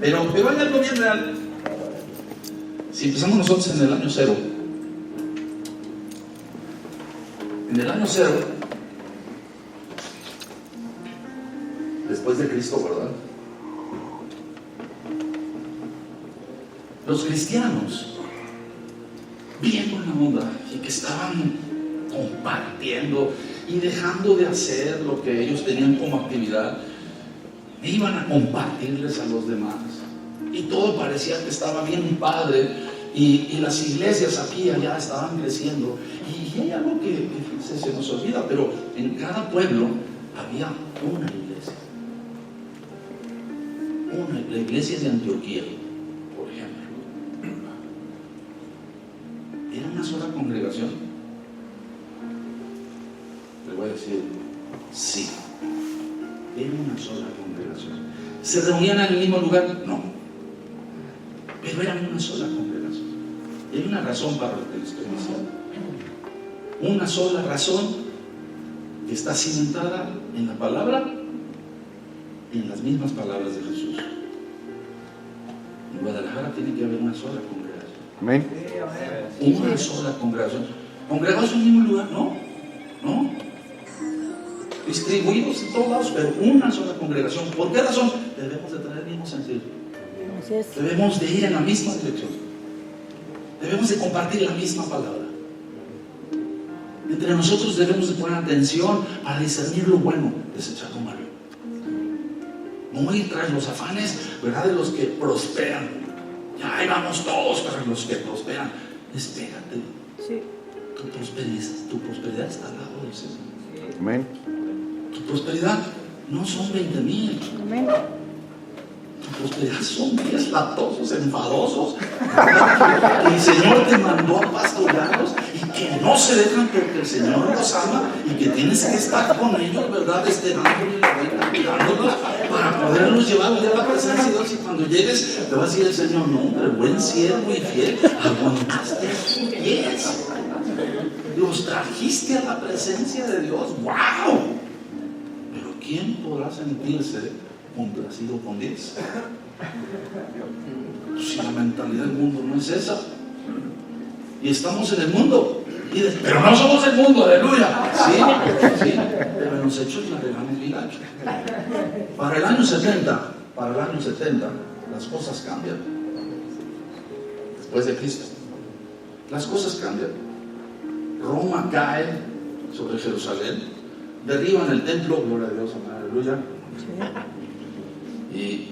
Pero hay algo bien real. Si empezamos nosotros en el año 0, después de Cristo, ¿verdad? Los cristianos, bien buena onda, y que estaban compartiendo y dejando de hacer lo que ellos tenían como actividad, iban a compartirles a los demás, y todo parecía que estaba bien padre, y las iglesias aquí y allá estaban creciendo. Y hay algo que se nos olvida, pero en cada pueblo había una iglesia. La iglesia de Antioquía, por ejemplo, era una sola congregación. Le voy a decir, sí, era una sola congregación. ¿Se reunían en el mismo lugar? No, pero eran una sola congregación. Y hay una razón para lo que les estoy diciendo. Una sola razón que está cimentada en la palabra y en las mismas palabras de Jesús. En Guadalajara tiene que haber una sola congregación. Amén. Una sola congregación. ¿Congregados en el mismo lugar? No. Distribuidos en todos lados, pero una sola congregación. ¿Por qué razón? Debemos de tener el mismo sentido. Debemos de ir en la misma dirección. Debemos de compartir la misma palabra. Entre nosotros debemos de poner atención para discernir lo bueno, desechar lo malo. No ir tras los afanes, ¿verdad?, de los que prosperan. Ya ahí vamos todos para los que prosperan. Despégate. Sí. Tu prosperidad está al lado del Señor. Amén. Tu prosperidad no son 20,000. Amén. Tu prosperidad son 10 latosos, enfadosos. El Señor te mandó a pastorearlos y que no se dejan porque el Señor los ama y que tienes que estar con ellos, ¿verdad? Cuidándolos para poderlos llevar a la presencia de Dios. Y cuando llegues, te va a decir el Señor: no, hombre, buen siervo y fiel, aguantaste sus pies. Los trajiste a la presencia de Dios. ¡Wow! Pero ¿quién podrá sentirse complacido con Dios? Si la mentalidad del mundo no es esa, y estamos en el mundo, pero no somos el mundo, aleluya. Sí, pero en los hechos la regamos bien gacho. Para el año 70, las cosas cambian. Después de Cristo, las cosas cambian. Roma cae sobre Jerusalén, derriban el templo, gloria a Dios, aleluya. Y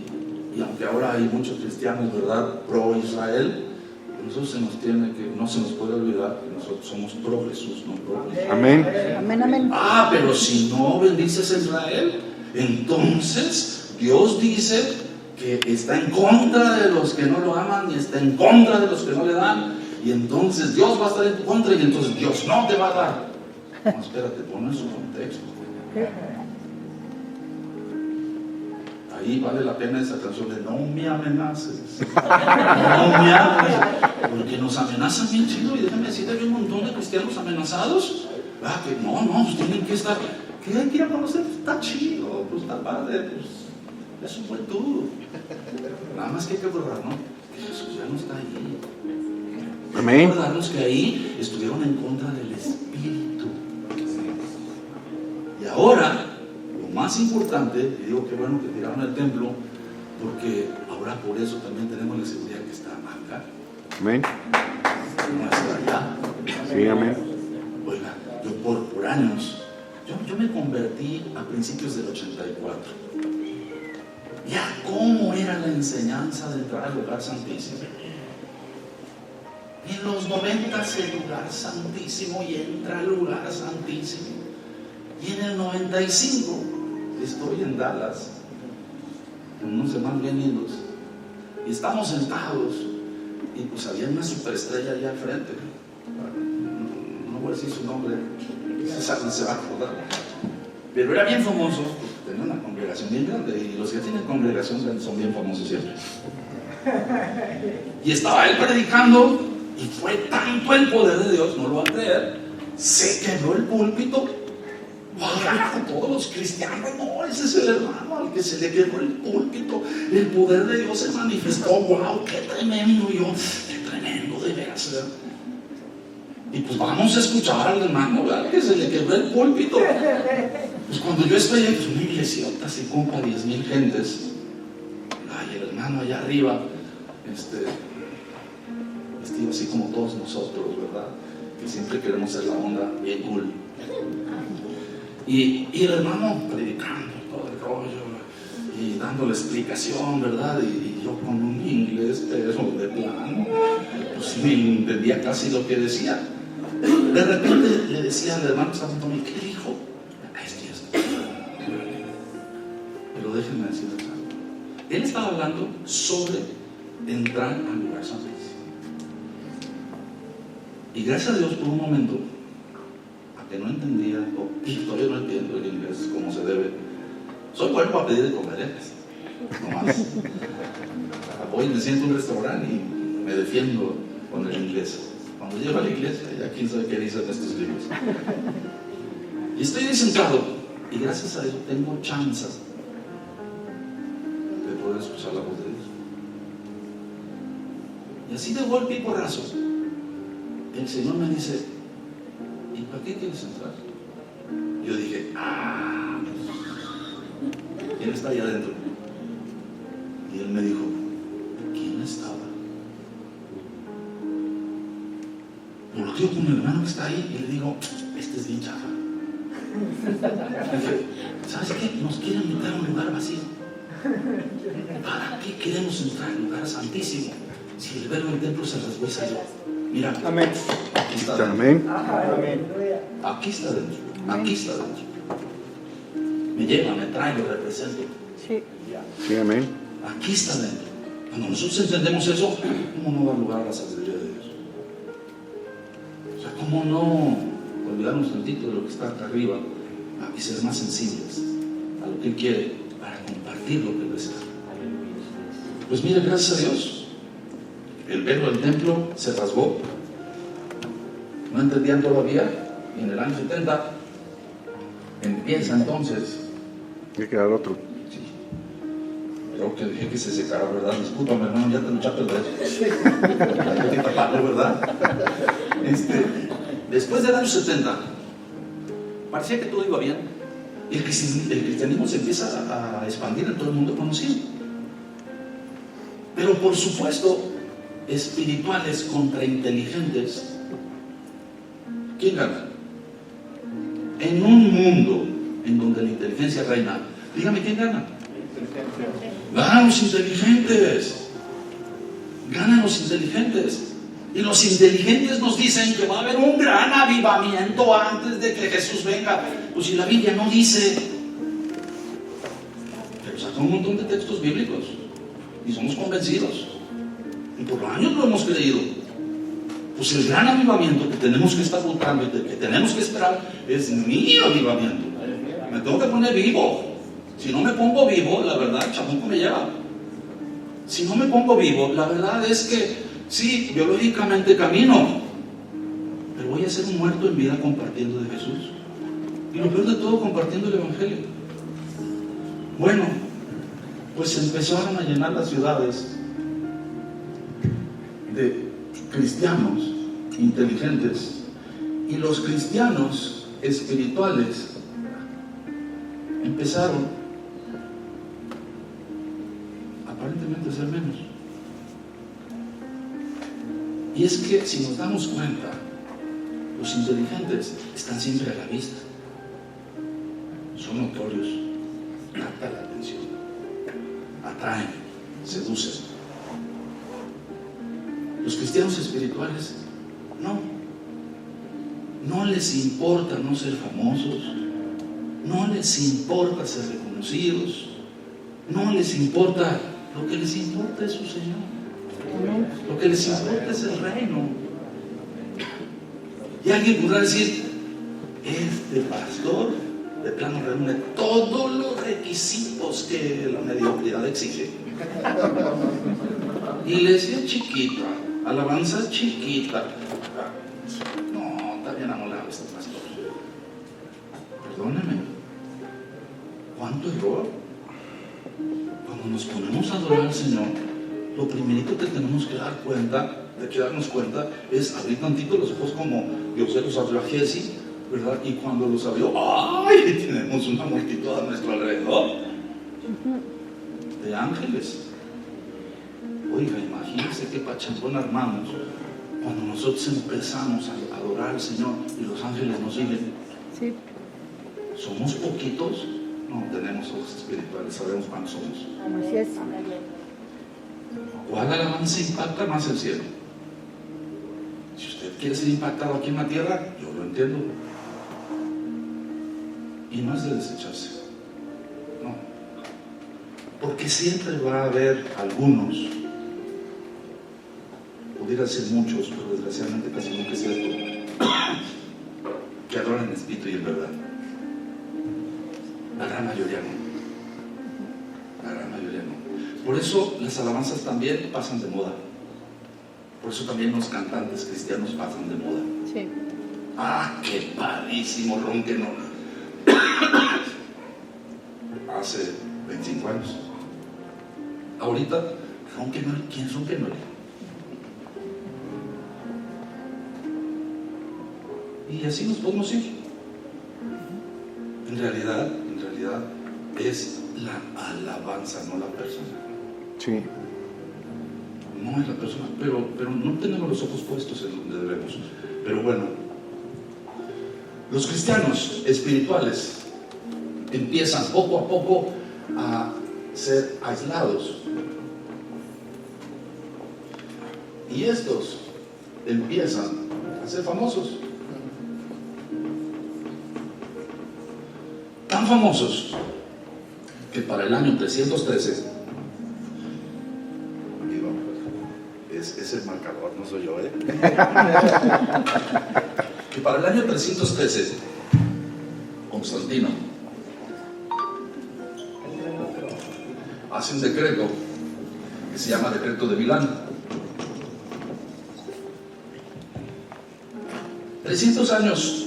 aunque ahora hay muchos cristianos, ¿verdad?, pro Israel, nosotros no se nos puede olvidar que nosotros somos pro Jesús, no pro Israel. Amén. Amén, amén. Pero si no bendices a Israel, entonces Dios dice que está en contra de los que no lo aman y está en contra de los que no le dan, y entonces Dios va a estar en tu contra y entonces Dios no te va a dar. No, espérate, ponlo en su contexto. Ahí vale la pena esa canción de no me amenaces, no me hables, porque nos amenazan bien chido. Y déjame decirte, hay un montón de cristianos amenazados, que no, pues tienen que estar, que hay que ir a conocer, pues está chido, pues está padre, pues eso fue todo. Nada más que hay que recordar, ¿no?, que Jesús ya no está ahí. Amén. Recordarnos que ahí estuvieron en contra del Espíritu. Y ahora, lo más importante, y digo que bueno que tiraron el templo, porque ahora por eso también tenemos la seguridad que está acá, Amén. no está allá. Sí, amén. Oiga, yo por años, yo me convertí a principios del 84. Ya, ¿cómo era la enseñanza de entrar al lugar santísimo? En los 90 el lugar santísimo y entra al lugar santísimo. Y en el 95 estoy en Dallas con unos hermanos bien lindos y estamos sentados y pues había una superestrella allá al frente. No voy a decir su nombre, se va a acordar, pero era bien famoso porque tenía una congregación bien grande y los que tienen congregación son bien famosos siempre. Y estaba él predicando y fue tanto el poder de Dios, no lo va a creer, se quebró el púlpito. ¡Wow! Todos los cristianos, no, ese es el hermano al que se le quebró el púlpito, el poder de Dios se manifestó. ¡Wow! ¡Qué tremendo! Yo, ¡qué tremendo de veras! Y pues vamos a escuchar al hermano, ¿verdad?, que se le quebró el púlpito. Pues cuando yo estoy en una iglesiota así como para 10,000 gentes, el hermano allá arriba, vestido así como todos nosotros, ¿verdad?, que siempre queremos ser la onda bien cool. Y el hermano predicando todo el rollo y dando la explicación, ¿verdad? Y yo con un inglés, pero de plano, pues ni entendía casi lo que decía. De repente le decía al hermano que estaba junto a mí, ¿qué dijo? Pero déjenme decirles algo. Él estaba hablando sobre entrar al lugar santísimo. Y gracias a Dios por un momento, que no entendía, y todavía no entiendo el inglés como se debe. Soy bueno para pedir de comer, no más. Voy y me siento en un restaurante y me defiendo con el inglés. Cuando llego a la iglesia, ya quién sabe qué dicen estos libros. Y estoy ahí sentado, y gracias a eso tengo chances de poder escuchar la voz de Dios. Y así de golpe y porrazo, el Señor me dice, ¿y para qué quieres entrar? Yo dije, él está allá adentro. Y él me dijo, ¿quién estaba? Volteo con mi hermano que está ahí y le digo, este es bien chafa. Dije, ¿sabes qué? Nos quieren invitar a un lugar vacío. ¿Para qué queremos entrar al lugar santísimo si el verbo del templo se resguarda yo? Mira, amén. Aquí está dentro. Amén. Aquí está dentro. Aquí está dentro. Me lleva, me trae, lo represento. Sí. Sí, amén. Aquí está dentro. Cuando nosotros entendemos eso, ¿cómo no dar lugar a la sabiduría de Dios? O sea, ¿cómo no olvidarnos tantito de lo que está acá arriba y ser más sensibles a lo que Él quiere para compartir lo que Él desea? Pues mire, gracias a Dios, el velo del templo se rasgó. No entendían todavía. Y en el año 70 empieza entonces. Hay que dar otro. Sí. Creo que dejé que se secara, ¿verdad? Discúlpame, hermano, ya te lo eché a perder. Hay que taparlo, ¿verdad? Después del año 70, parecía que todo iba bien. El cristianismo se empieza a expandir en todo el mundo conocido. Pero por supuesto, espirituales contra inteligentes ¿quién gana? En un mundo en donde la inteligencia reina, dígame, ¿quién gana? Ganan los inteligentes. Ganan los inteligentes. Y los inteligentes nos dicen que va a haber un gran avivamiento antes de que Jesús venga. Pues si la Biblia no dice, pero saca un montón de textos bíblicos y somos convencidos y por años lo hemos creído. Pues el gran avivamiento que tenemos que estar buscando y que tenemos que esperar es mi avivamiento. Me tengo que poner vivo. Si no me pongo vivo, la verdad, el chamuco me lleva. Si no me pongo vivo, la verdad es que sí, biológicamente camino, pero voy a ser un muerto en vida compartiendo de Jesús. Y lo peor de todo, compartiendo el Evangelio. Bueno, pues empezaron a llenar las ciudades de cristianos inteligentes. Y los cristianos espirituales empezaron aparentemente a ser menos. Y es que si nos damos cuenta, los inteligentes están siempre a la vista, son notorios, captan la atención, atraen, seducen. Los cristianos espirituales no les importa no ser famosos, no les importa ser reconocidos, no les importa, lo que les importa es su Señor. Lo que les importa es el reino. Y alguien podrá decir, este pastor de plano reúne todos los requisitos que la mediocridad exige. Iglesia chiquita, alabanza chiquita. No, está bien amolado este pastor. Perdóneme. ¿Cuánto error? Cuando nos ponemos a adorar al Señor, lo primerito que tenemos que darnos cuenta es abrir tantito los ojos como Dios se los abrió a Giesi, ¿verdad? Y cuando los abrió, ¡ay! Tenemos una multitud a nuestro alrededor de ángeles. Oiga, imagínense qué pachangón armamos cuando nosotros empezamos a adorar al Señor y los ángeles nos siguen. Sí. ¿Somos poquitos? No, tenemos ojos espirituales, sabemos cuántos somos. Así es. ¿Cuál alabanza impacta más el cielo? Si usted quiere ser impactado aquí en la tierra, yo lo entiendo. Y no es de desecharse. No. Porque siempre va a haber algunos, pudiera ser muchos, pero desgraciadamente casi nunca es cierto, que adoran en espíritu y en verdad. La gran mayoría no. La gran mayoría no. Por eso las alabanzas también pasan de moda. Por eso también los cantantes cristianos pasan de moda. Sí. ¡Ah, qué padrísimo ron que no! Hace 25 años. Ahorita, ron que no, ¿quién es ron que no? Y así nos podemos ir. En realidad es la alabanza, no la persona. Sí. No es la persona, pero no tenemos los ojos puestos en donde debemos. Pero bueno, los cristianos espirituales empiezan poco a poco a ser aislados. Y estos empiezan a ser famosos. Tan famosos que para el año 313, es el marcador, no soy yo, que para el año 313, Constantino hace un decreto que se llama Decreto de Milán. 300 años.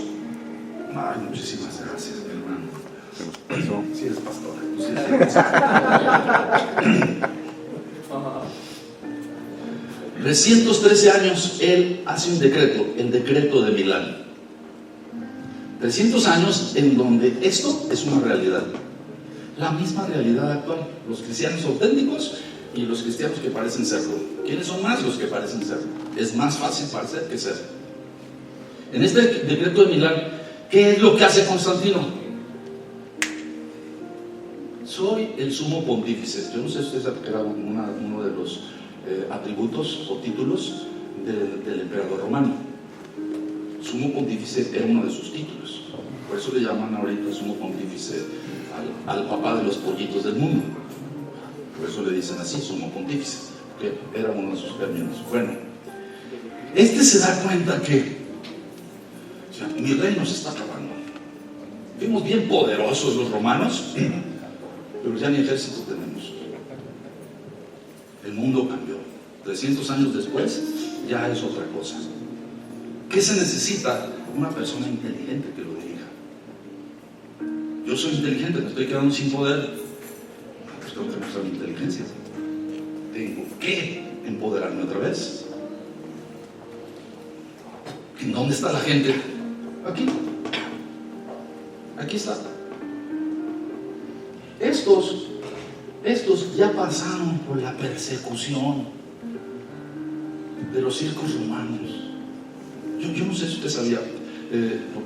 Ay, muchísimas gracias, mi hermano. Sí, eres pastor. Sí, eres pastor. 313 años él hace un decreto, el Decreto de Milán. 300 años en donde esto es una realidad, la misma realidad actual. Los cristianos auténticos y los cristianos que parecen serlo. ¿Quiénes son más? Los que parecen serlo. Es más fácil parecer que ser. En este decreto de Milán, ¿qué es lo que hace Constantino? Soy el sumo pontífice. Yo no sé si ustedes era uno de los atributos o títulos del emperador romano. Sumo pontífice era uno de sus títulos. Por eso le llaman ahorita sumo pontífice al papá de los pollitos del mundo. Por eso le dicen así, sumo pontífice, que era uno de sus términos. Bueno, este se da cuenta que, o sea, mi reino se está acabando. Fuimos bien poderosos los romanos, pero ya ni ejército tenemos. El mundo cambió. 300 años después, ya es otra cosa. ¿Qué se necesita? Una persona inteligente que lo dirija. Yo soy inteligente, me estoy quedando sin poder. Pues tengo que mostrar mi inteligencia. Tengo que empoderarme otra vez. ¿En dónde está la gente? Aquí. Aquí está. Estos ya pasaron por la persecución de los circos romanos. Yo no sé si usted sabía,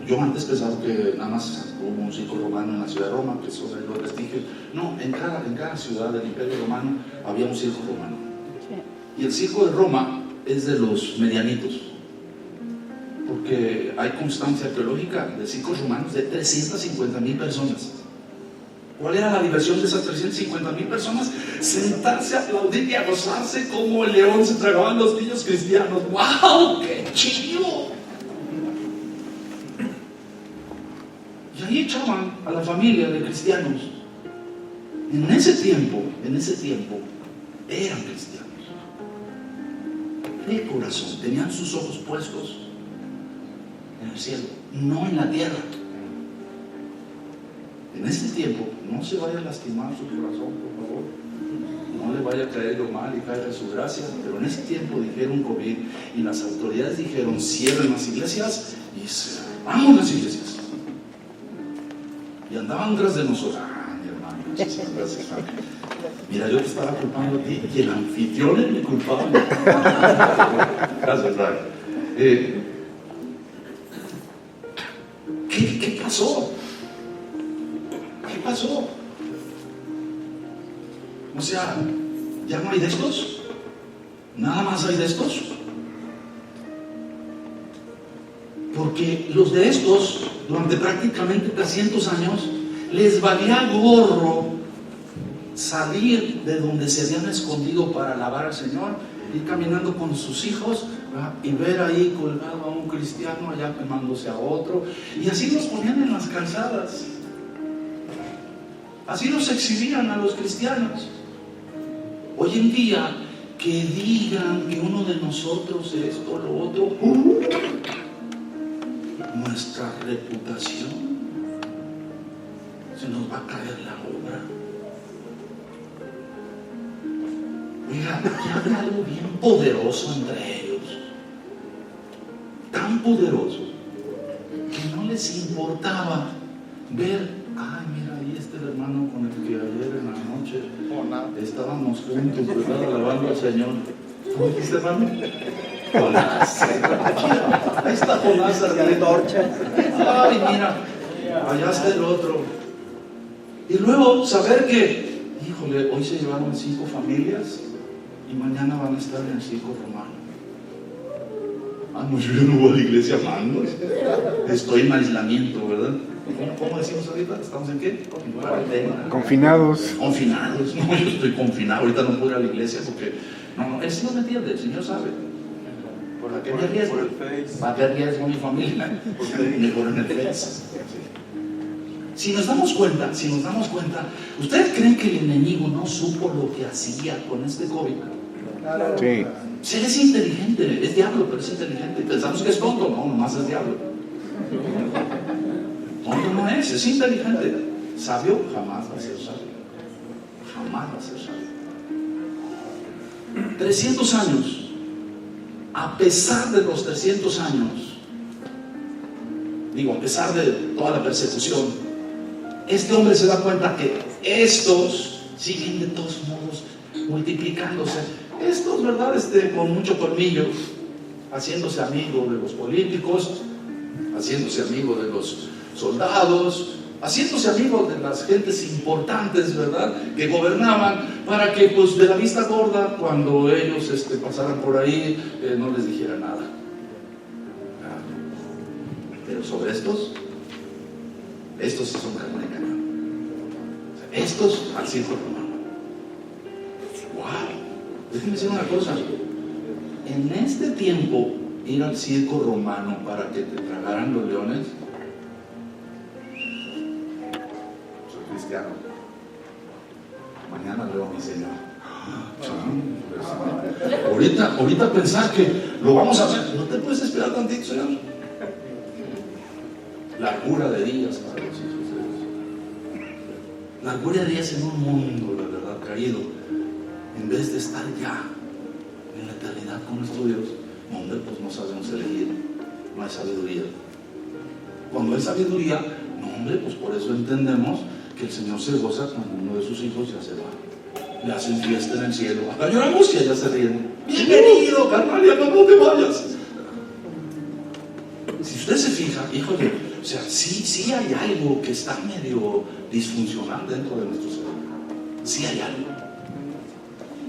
yo antes pensaba que nada más hubo un circo romano en la ciudad de Roma, que eso es los vestigios. No, en cada ciudad del Imperio Romano había un circo romano. Y el circo de Roma es de los medianitos, porque hay constancia arqueológica de circos romanos de 350,000 personas. ¿Cuál era la diversión de esas 350,000 personas? Sentarse a aplaudir y a gozarse como el león se tragaban los niños cristianos. ¡Wow! ¡Qué chido! Y ahí echaban a la familia de cristianos. En ese tiempo, eran cristianos. De corazón, tenían sus ojos puestos en el cielo, no en la tierra. En este tiempo, no se vaya a lastimar su corazón, por favor. No le vaya a caer lo mal y caiga su gracia. Pero en ese tiempo dijeron COVID y las autoridades dijeron: cierren las iglesias y cerramos las iglesias. Y andaban tras de nosotros. Mi hermano, muchísimas gracias. Mira, yo te estaba culpando a ti y el anfitrión es mi culpable. Gracias, Dani. ¿Qué pasó? ¿Qué pasó? O sea, ¿ya no hay de estos? ¿Nada más hay de estos? Porque los de estos, durante prácticamente 300 años, les valía gorro salir de donde se habían escondido para alabar al Señor, ir caminando con sus hijos, ¿verdad? Y ver ahí colgado a un cristiano allá quemándose a otro, y así los ponían en las calzadas. Así los exhibían a los cristianos. Hoy en día, que digan que uno de nosotros esto, lo otro, nuestra reputación, se nos va a caer la obra. Oiga, aquí había algo bien poderoso entre ellos, tan poderoso que no les importaba ver: ay, mira, ahí está el hermano con el que ayer en la noche estábamos juntos, ¿verdad? Alabando al Señor. ¿Cómo dice, hermano? Jonás. Ahí está Jonás, ay, mira, allá está el otro. Y luego saber que, híjole, hoy se llevaron 5 familias y mañana van a estar en el circo romano. Ah, no, yo no voy a la iglesia, mano. Estoy en aislamiento, ¿verdad? ¿Cómo decimos ahorita? ¿Estamos en qué? Confinados. Confinados. No, yo estoy confinado. Ahorita no puedo ir a la iglesia porque... No, él sí no me entiende, el Señor sabe. ¿Para qué me riesgo? ¿Para qué riesgo mi familia? Mejor en el Face. Si nos damos cuenta, ¿ustedes creen que el enemigo no supo lo que hacía con este COVID? Sí. Si él es inteligente, es diablo, pero es inteligente. Pensamos que es tonto, no, nomás es diablo. Tonto no es inteligente. Sabio jamás va a ser sabio. Jamás va a ser sabio. 300 años. A pesar de los 300 años, digo, a pesar de toda la persecución, este hombre se da cuenta que estos siguen de todos modos multiplicándose. Estos, ¿verdad? Con mucho colmillo, haciéndose amigos de los políticos, haciéndose amigo de los soldados, haciéndose amigo de las gentes importantes, ¿verdad?, que gobernaban, para que pues de la vista gorda, cuando ellos pasaran por ahí, no les dijera nada. Pero sobre estos sí son carne de cañón. Estos al circo romano. ¡Wow! Déjenme decir una cosa. En este tiempo, ir al circo romano para que te tragaran los leones. Soy cristiano. Mañana leo a mi Señor. Ahorita pensar que lo vamos a hacer. ¿No te puedes esperar tantito, Señor? Largura de días para los hijos de Dios. Largura de días en un mundo, la verdad, caído. En vez de estar ya en la eternidad con nuestro Dios, hombre, pues no sabemos elegir, no hay sabiduría. Cuando hay sabiduría, no, hombre, pues por eso entendemos que el Señor se goza cuando uno de sus hijos ya se va. Le hacen fiesta en el cielo. Hasta lloramos y ya se ríen. Bienvenido, carnal, ya no te vayas. Si usted se fija, híjole, o sea, sí hay algo que está medio disfuncional dentro de nuestro ser. Sí hay algo.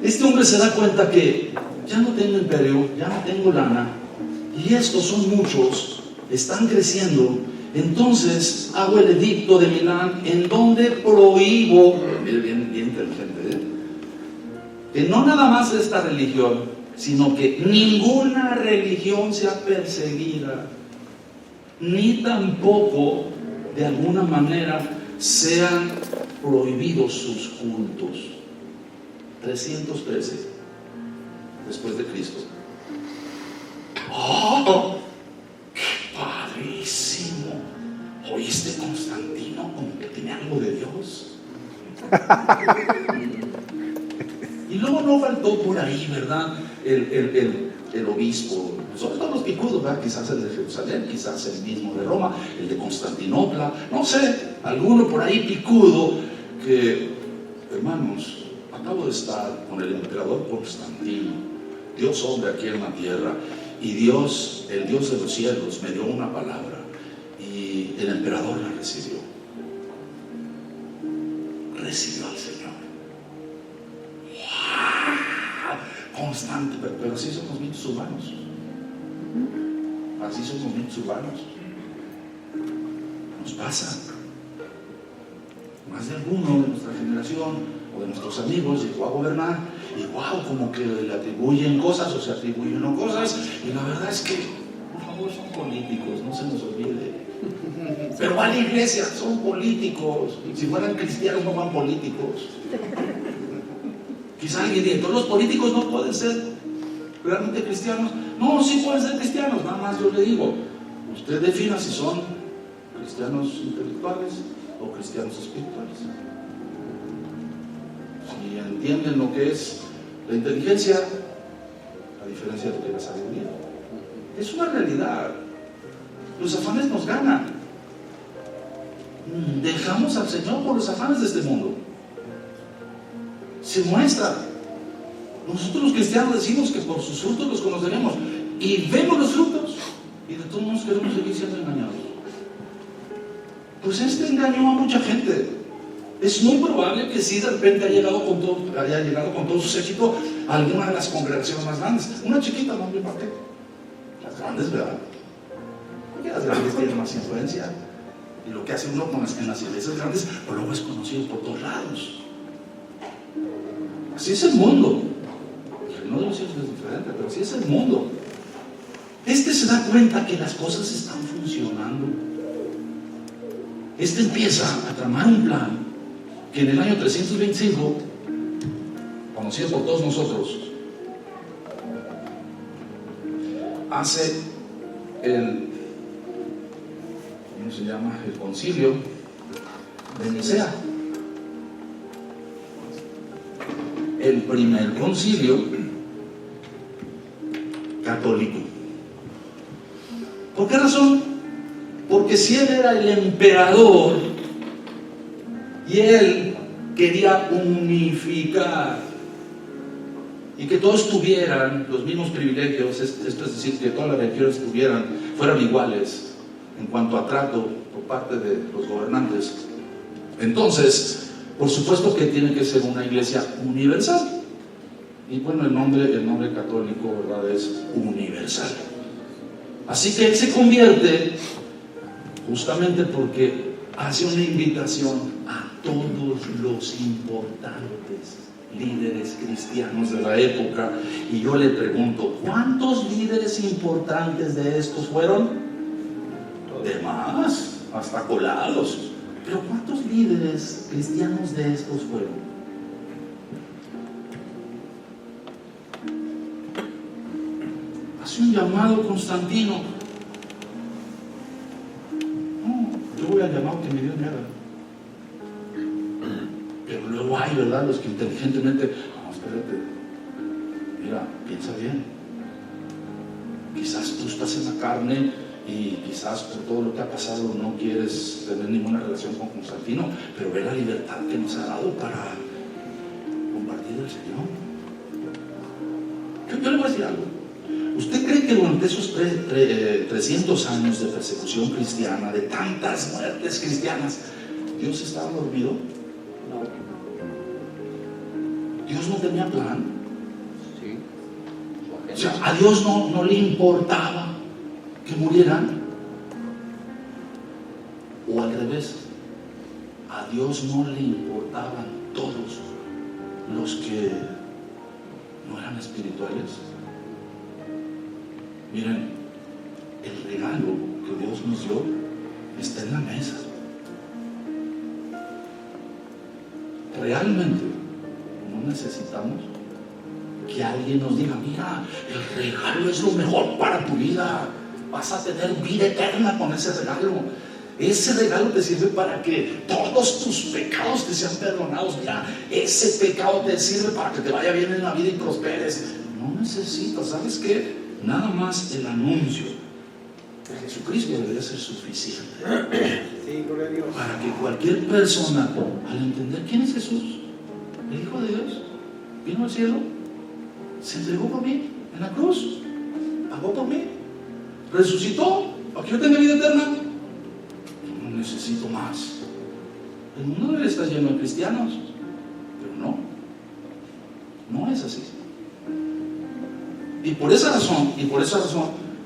Este hombre se da cuenta que ya no tengo imperio, ya no tengo lana, y estos son muchos, están creciendo. Entonces hago el edicto de Milán, en donde prohíbo, mire, bien inteligente, que no nada más esta religión, sino que ninguna religión sea perseguida, ni tampoco de alguna manera sean prohibidos sus cultos. 313 después de Cristo. ¡Oh! ¡Qué padrísimo! ¿Oíste, Constantino? Como que tiene algo de Dios. Y luego no faltó por ahí, ¿verdad?, el obispo, sobre todo los picudos, ¿verdad?, quizás el de Jerusalén, quizás el mismo de Roma, el de Constantinopla, no sé, alguno por ahí picudo que, hermanos, acabo de estar con el emperador Constantino, Dios hombre aquí en la tierra, y Dios, el Dios de los cielos, me dio una palabra y el emperador la recibió. Recibió al Señor. ¡Wow! Constante, pero así somos mitos urbanos. Así somos mitos urbanos. Nos pasa. Más de alguno de nuestra generación o de nuestros amigos llegó a gobernar y wow, como que le atribuyen cosas o se atribuyen no cosas, y la verdad es que, por favor, son políticos, no se nos olvide. Pero van a la iglesia, son políticos. Si fueran cristianos no van políticos. Quizá alguien diga, todos los políticos no pueden ser realmente cristianos. No, sí pueden ser cristianos, nada más yo le digo, usted defina si son cristianos intelectuales o cristianos espirituales. Si entienden lo que es la inteligencia, a diferencia de la sabiduría, es una realidad. Los afanes nos ganan. Dejamos al Señor por los afanes de este mundo. Se muestra. Nosotros los cristianos decimos que por sus frutos los conoceremos, y vemos los frutos y de todos modos queremos seguir siendo engañados. Pues engañó a mucha gente. Es muy probable que sí de repente haya llegado con todo su séquito a alguna de las congregaciones más grandes. Una chiquita, no me parte. Las grandes, ¿verdad? Porque las grandes tienen más influencia. Y lo que hace uno en las iglesias grandes, pues luego es conocido por todos lados. Así es el mundo. El reino de los cielos es diferente, pero así es el mundo. Se da cuenta que las cosas están funcionando. Empieza a tramar un plan que en el año 325, conocido por todos nosotros, hace ¿cómo se llama? El concilio de Nicea. El primer concilio católico. ¿Por qué razón? Porque si él era el emperador y él quería unificar y que todos tuvieran los mismos privilegios, esto es decir, que todas las religiones fueran iguales, en cuanto a trato por parte de los gobernantes. Entonces, por supuesto que tiene que ser una iglesia universal. Y bueno, el nombre católico, ¿verdad?, es universal. Así que él se convierte justamente porque hace una invitación a todos los importantes líderes cristianos de la época. Y yo le pregunto, ¿cuántos líderes importantes de estos fueron? De más, hasta colados. Pero ¿cuántos líderes cristianos de estos fueron? Hace un llamado Constantino. No, yo voy al llamado que mi Dios me haga. Pero luego hay, ¿verdad?, los que inteligentemente, no, espérate, mira, piensa bien. Quizás tú estás en la carne y quizás por todo lo que ha pasado no quieres tener ninguna relación con Constantino, pero ve la libertad que nos ha dado para compartir el Señor. Yo le voy a decir algo. ¿Usted cree que durante esos 300 años de persecución cristiana, de tantas muertes cristianas, Dios estaba dormido? No. ¿Dios no tenía plan? Sí. O sea, a Dios no le importaba que murieran. O al revés, a Dios no le importaban todos los que no eran espirituales. Miren, el regalo que Dios nos dio está en la mesa. Realmente no necesitamos que alguien nos diga, mira, el regalo es lo mejor para tu vida, vas a tener vida eterna con ese regalo. Ese regalo te sirve para que todos tus pecados te sean perdonados. Mira, ese pecado te sirve para que te vaya bien en la vida y prosperes. No necesitas, ¿sabes qué? Nada más el anuncio de Jesucristo debería ser suficiente para que cualquier persona, al entender quién es Jesús, el Hijo de Dios, vino al cielo, se entregó por mí en la cruz, pagó por mí, resucitó para que yo tenga vida eterna. Yo no necesito más. El mundo debe estar lleno de cristianos, pero no es así. Y por esa razón,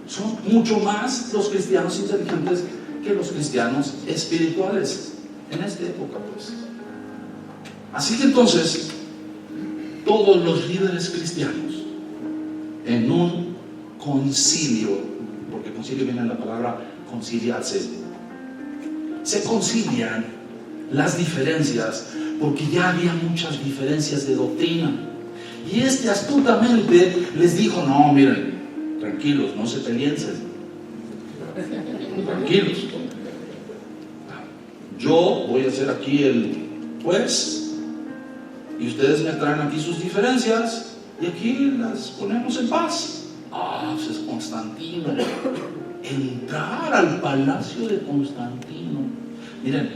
son mucho más los cristianos inteligentes que los cristianos espirituales en esta época, pues. Así que entonces, todos los líderes cristianos en un concilio, porque concilio viene de la palabra conciliarse, se concilian las diferencias, porque ya había muchas diferencias de doctrina. Y astutamente les dijo, no, miren, tranquilos, no se peleen, tranquilos. Yo voy a ser aquí el juez y ustedes me traen aquí sus diferencias y aquí las ponemos en paz. Pues es Constantino. Entrar al palacio de Constantino. Miren,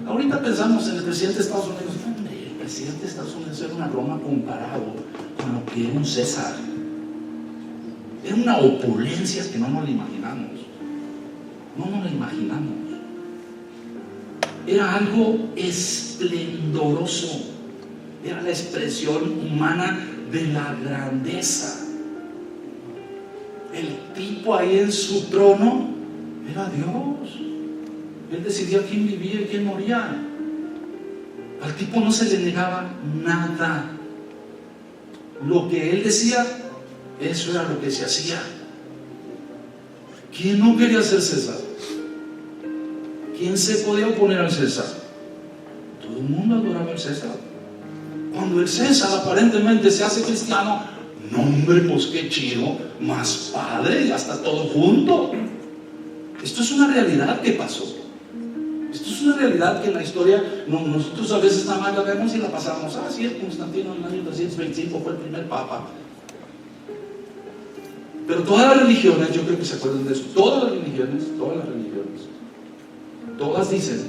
ahorita pensamos en el presidente de Estados Unidos. El presidente de Estados Unidos era una Roma comparado con lo que era un César. Era una opulencia que no nos la imaginamos. No nos la imaginamos. Era algo esplendoroso. Era la expresión humana de la grandeza. El tipo ahí en su trono era Dios. Él decidía quién vivía y quién moría. Al tipo no se le negaba nada. Lo que él decía, eso era lo que se hacía. ¿Quién no quería ser César? ¿Quién se podía oponer al César? Todo el mundo adoraba al César. Cuando el César aparentemente se hace cristiano, no, hombre, pues qué chido, más padre, ya está todo junto. Esto es una realidad que pasó. Esto es una realidad que en la historia nosotros a veces nada más la vemos y la pasamos. Sí, el Constantino en el año 325 fue el primer papa. Pero todas las religiones, yo creo que se acuerdan de eso, todas las religiones, todas dicen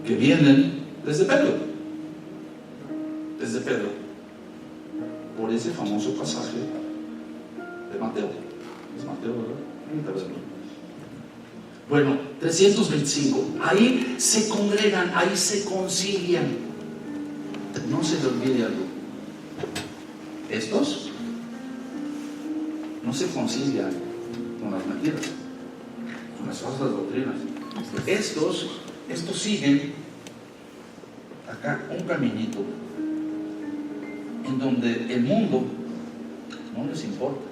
que vienen desde Pedro. Desde Pedro. Por ese famoso pasaje de Mateo. Es Mateo, ¿verdad? Bueno, 325. Ahí se congregan, ahí se concilian. No se le olvide algo. Estos no se concilian con las mentiras, con las falsas doctrinas. Estos siguen acá un caminito en donde el mundo no les importa.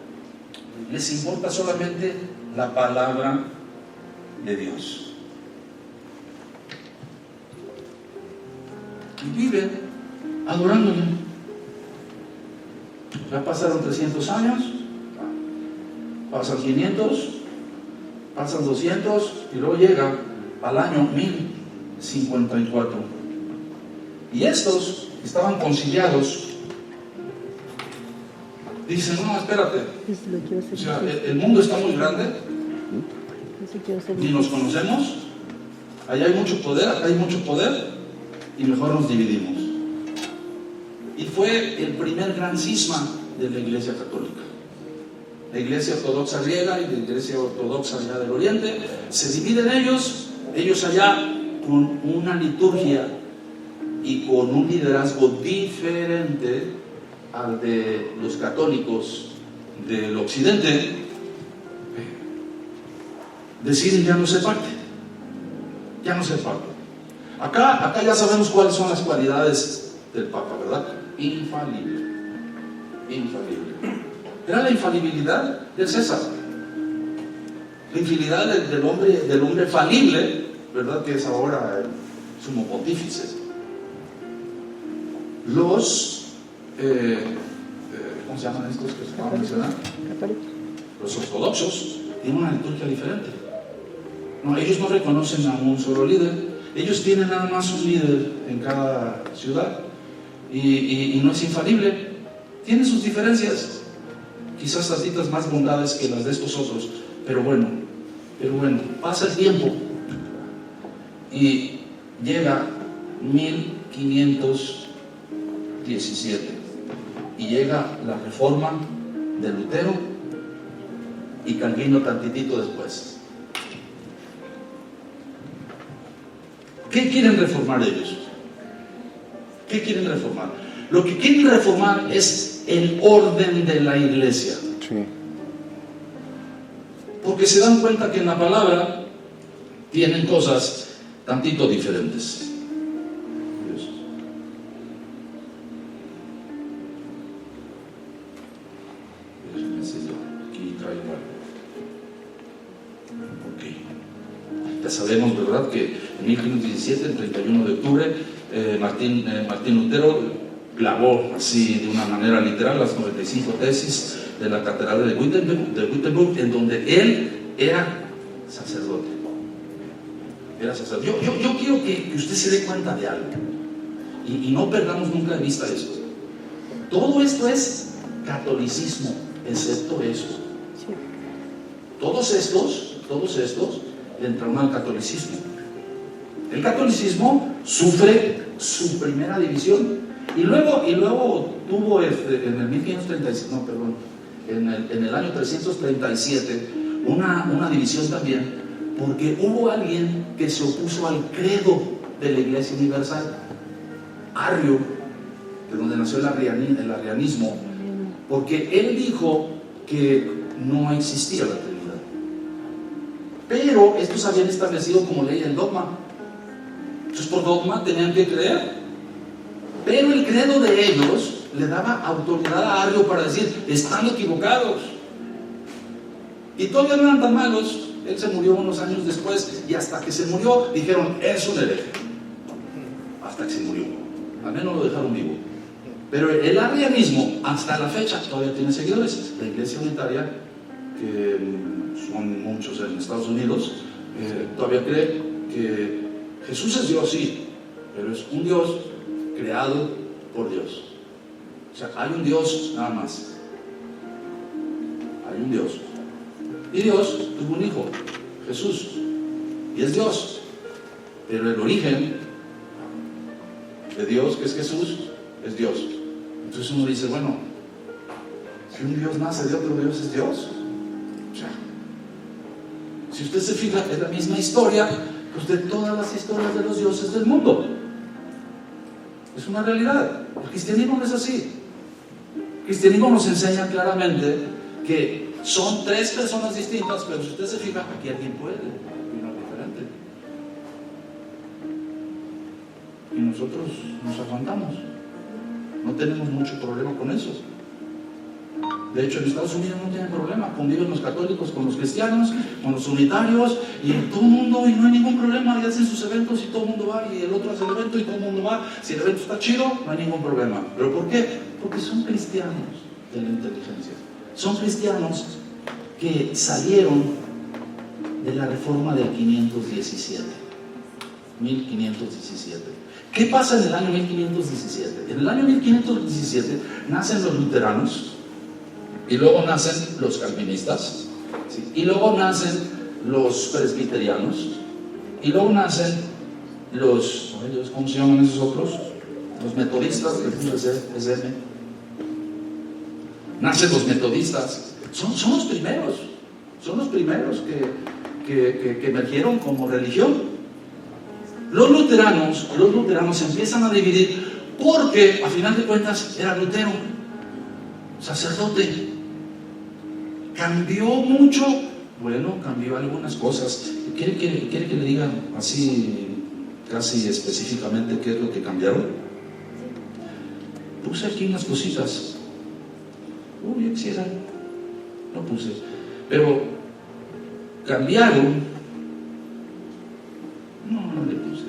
Les importa solamente la palabra de Dios. Y viven adorándole. Ya pasaron 300 años, pasan 500, pasan 200 y luego llega al año 1054. Y estos estaban conciliados. Dicen, no, espérate. O sea, el mundo está muy grande. Ni nos conocemos. Allá hay mucho poder, acá hay mucho poder. Y mejor nos dividimos. Y fue el primer gran cisma de la Iglesia Católica. La Iglesia Ortodoxa griega y la Iglesia Ortodoxa allá del Oriente. Se dividen ellos allá con una liturgia y con un liderazgo diferente al de los católicos del Occidente. Deciden ya no ser parte. Ya no ser parte. Acá ya sabemos cuáles son las cualidades del Papa, ¿verdad? Infalible. Infalible. Era la infalibilidad del César. La infalibilidad del hombre falible, ¿verdad? Que es ahora el sumo pontífice. Los ¿cómo se llaman estos que se acaban de mencionar? Los ortodoxos tienen una liturgia diferente. No, ellos no reconocen a un solo líder. Ellos tienen nada más un líder en cada ciudad y no es infalible. Tiene sus diferencias, quizás tantitas más bondades que las de estos otros, pero bueno, pasa el tiempo y llega 1517 y llega la reforma de Lutero y Calvino tantitito después. ¿Qué quieren reformar ellos? ¿Qué quieren reformar? Lo que quieren reformar es el orden de la iglesia. Sí. Porque se dan cuenta que en la palabra tienen cosas tantito diferentes. Dios. Aquí traigo algo. Ok. Ya sabemos, ¿verdad?, que en 1517, el 31 de octubre, Martín Lutero clavó así de una manera literal las 95 tesis de la catedral de Wittenberg, en donde él era sacerdote. Yo quiero que usted se dé cuenta de algo y no perdamos nunca de vista eso. Todo esto es catolicismo, excepto eso. Todos estos entraron al catolicismo. El catolicismo sufre su primera división y luego tuvo en el 1537, en el año 337 una división también, porque hubo alguien que se opuso al credo de la Iglesia Universal, Arrio, de donde nació el arrianismo, porque él dijo que no existía la Trinidad. Pero estos habían establecido como ley el dogma. Entonces por dogma tenían que creer. Pero el credo de ellos le daba autoridad a Arrio para decir, están equivocados. Y todavía no eran tan malos. Él se murió unos años después y hasta que se murió dijeron, es un hereje. Hasta que se murió. Al menos lo dejaron vivo. Pero el arrianismo hasta la fecha todavía tiene seguidores. La Iglesia Unitaria, que son muchos en Estados Unidos, todavía cree que Jesús es Dios, sí, pero es un Dios creado por Dios. O sea, hay un Dios nada más. Hay un Dios. Y Dios tuvo un hijo, Jesús, y es Dios. Pero el origen de Dios, que es Jesús, es Dios. Entonces uno dice, bueno, si un Dios nace de otro Dios, ¿es Dios? Si usted se fija, es la misma historia pues, de todas las historias de los dioses del mundo. Es una realidad. El cristianismo no es así. El cristianismo nos enseña claramente que son tres personas distintas, pero si usted se fija, aquí alguien puede opinar diferente. Y nosotros nos aguantamos. No tenemos mucho problema con eso. De hecho, en Estados Unidos no tienen problema. Conviven los católicos con los cristianos, con los unitarios, y todo el mundo, y no hay ningún problema. Y hacen sus eventos y todo el mundo va, y el otro hace el evento y todo el mundo va. Si el evento está chido, no hay ningún problema. ¿Pero por qué? Porque son cristianos de la inteligencia. Son cristianos que salieron de la reforma del 517. 1517. ¿Qué pasa en el año 1517? En el año 1517 nacen los luteranos, y luego nacen los calvinistas, ¿sí? Y luego nacen los presbiterianos, y luego nacen los, ¿cómo se llaman esos otros? Los metodistas, SM. Nacen los metodistas, son los primeros que emergieron como religión. Los luteranos se empiezan a dividir porque, a final de cuentas, era Lutero, sacerdote. ¿Cambió mucho? Bueno, cambió algunas cosas. ¿Quiere que le diga así, casi específicamente, qué es lo que cambiaron? Puse aquí unas cositas. Yo quisiera. No puse. Pero cambiaron. No le puse.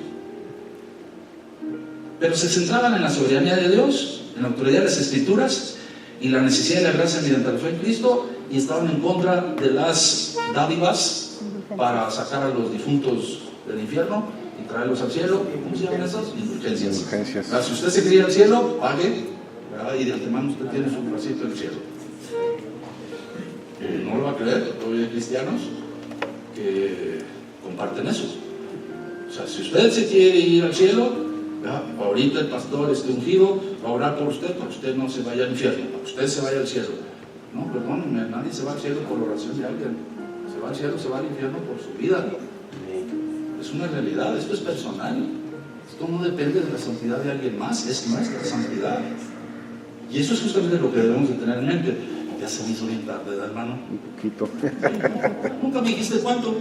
Pero se centraban en la soberanía de Dios, en la autoridad de las Escrituras y la necesidad de la gracia mediante la fe en Cristo, y estaban en contra de las dádivas para sacar a los difuntos del infierno y traerlos al cielo. ¿Cómo se llaman esas? Indulgencias. Si usted se quería al cielo, pague, ¿verdad? Y de antemano usted tiene su vasito en el cielo. No lo va a creer, todavía hay cristianos que comparten eso. O sea, si usted se quiere ir al cielo, ¿verdad? Ahorita el pastor ungido va a orar por usted para que usted no se vaya al infierno, para que usted se vaya al cielo. No, perdónenme, nadie se va al cielo por la oración de alguien. Se va al cielo, se va al infierno por su vida. Es una realidad, esto es personal. Esto no depende de la santidad de alguien más, es nuestra santidad. Y eso es justamente lo que debemos de tener en mente. Ya se me hizo bien tarde, ¿verdad, hermano? Un poquito. Nunca me dijiste cuánto.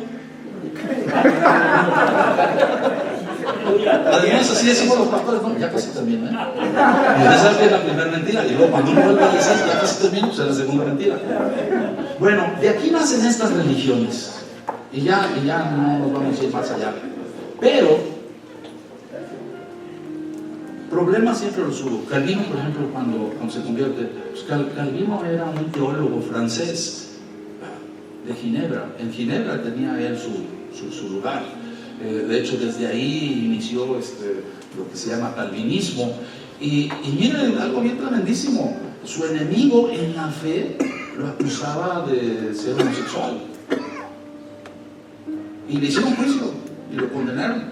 Además, así decimos los pastores, ¿no? Ya casi termina, ¿eh? Y esa es la primera mentira, y luego cuando uno vuelve a decir, ya casi termina, pues es la segunda mentira. Bueno, de aquí nacen estas religiones, y ya no nos vamos a ir más allá. Pero, problemas siempre los hubo. Calvino, por ejemplo, cuando se convierte, pues Calvino era un teólogo francés de Ginebra. En Ginebra tenía él su lugar. De hecho, desde ahí inició lo que se llama calvinismo. Y miren, algo bien tremendísimo. Su enemigo en la fe lo acusaba de ser homosexual. Y le hicieron juicio y lo condenaron.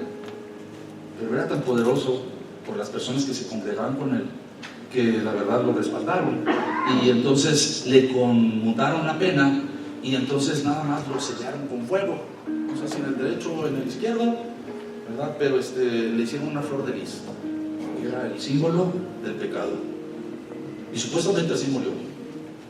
Pero era tan poderoso por las personas que se congregaban con él que la verdad lo respaldaron. Y entonces le conmutaron la pena y entonces nada más lo sellaron con fuego. No sé si en el derecho o en el izquierdo, ¿verdad? Pero le hicieron una flor de lis, que era el símbolo del pecado. Y supuestamente así murió.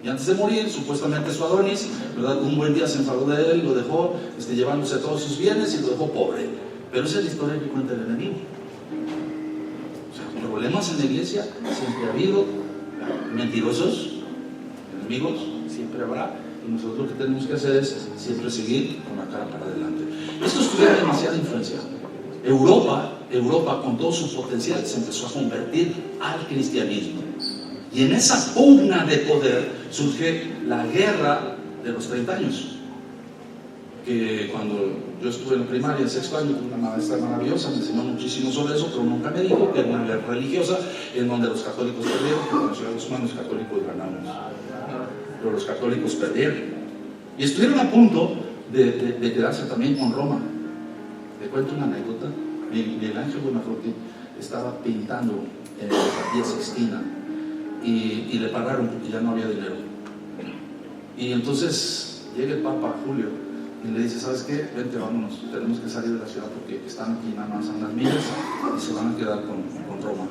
Y antes de morir, supuestamente su Adonis, ¿verdad? Un buen día se enfadó de él, lo dejó llevándose todos sus bienes y lo dejó pobre. Pero esa es la historia que cuenta el enemigo. O sea, problemas en la iglesia siempre ha habido, mentirosos, enemigos, siempre habrá. Y nosotros lo que tenemos que hacer es siempre seguir con la cara para adelante. Esto tuvo demasiada influencia. Europa, con todo su potencial, se empezó a convertir al cristianismo. Y en esa pugna de poder surge la guerra de los 30 años. Que cuando yo estuve en la primaria, en sexto año, tuve una maestra maravillosa, me enseñó muchísimo sobre eso, pero nunca me dijo que era una guerra religiosa en donde los católicos perdieron, porque los ciudadanos humanos católicos ganamos. Pero los católicos perdieron. Y estuvieron a punto de quedarse también con Roma. Te cuento una anécdota. Miguel Ángel Buonarroti estaba pintando en la Capilla Sixtina y le pagaron porque ya no había dinero. Y entonces llega el Papa Julio y le dice, ¿sabes qué? Vente, vámonos, tenemos que salir de la ciudad porque están aquí nada más a unas millas y se van a quedar con Roma.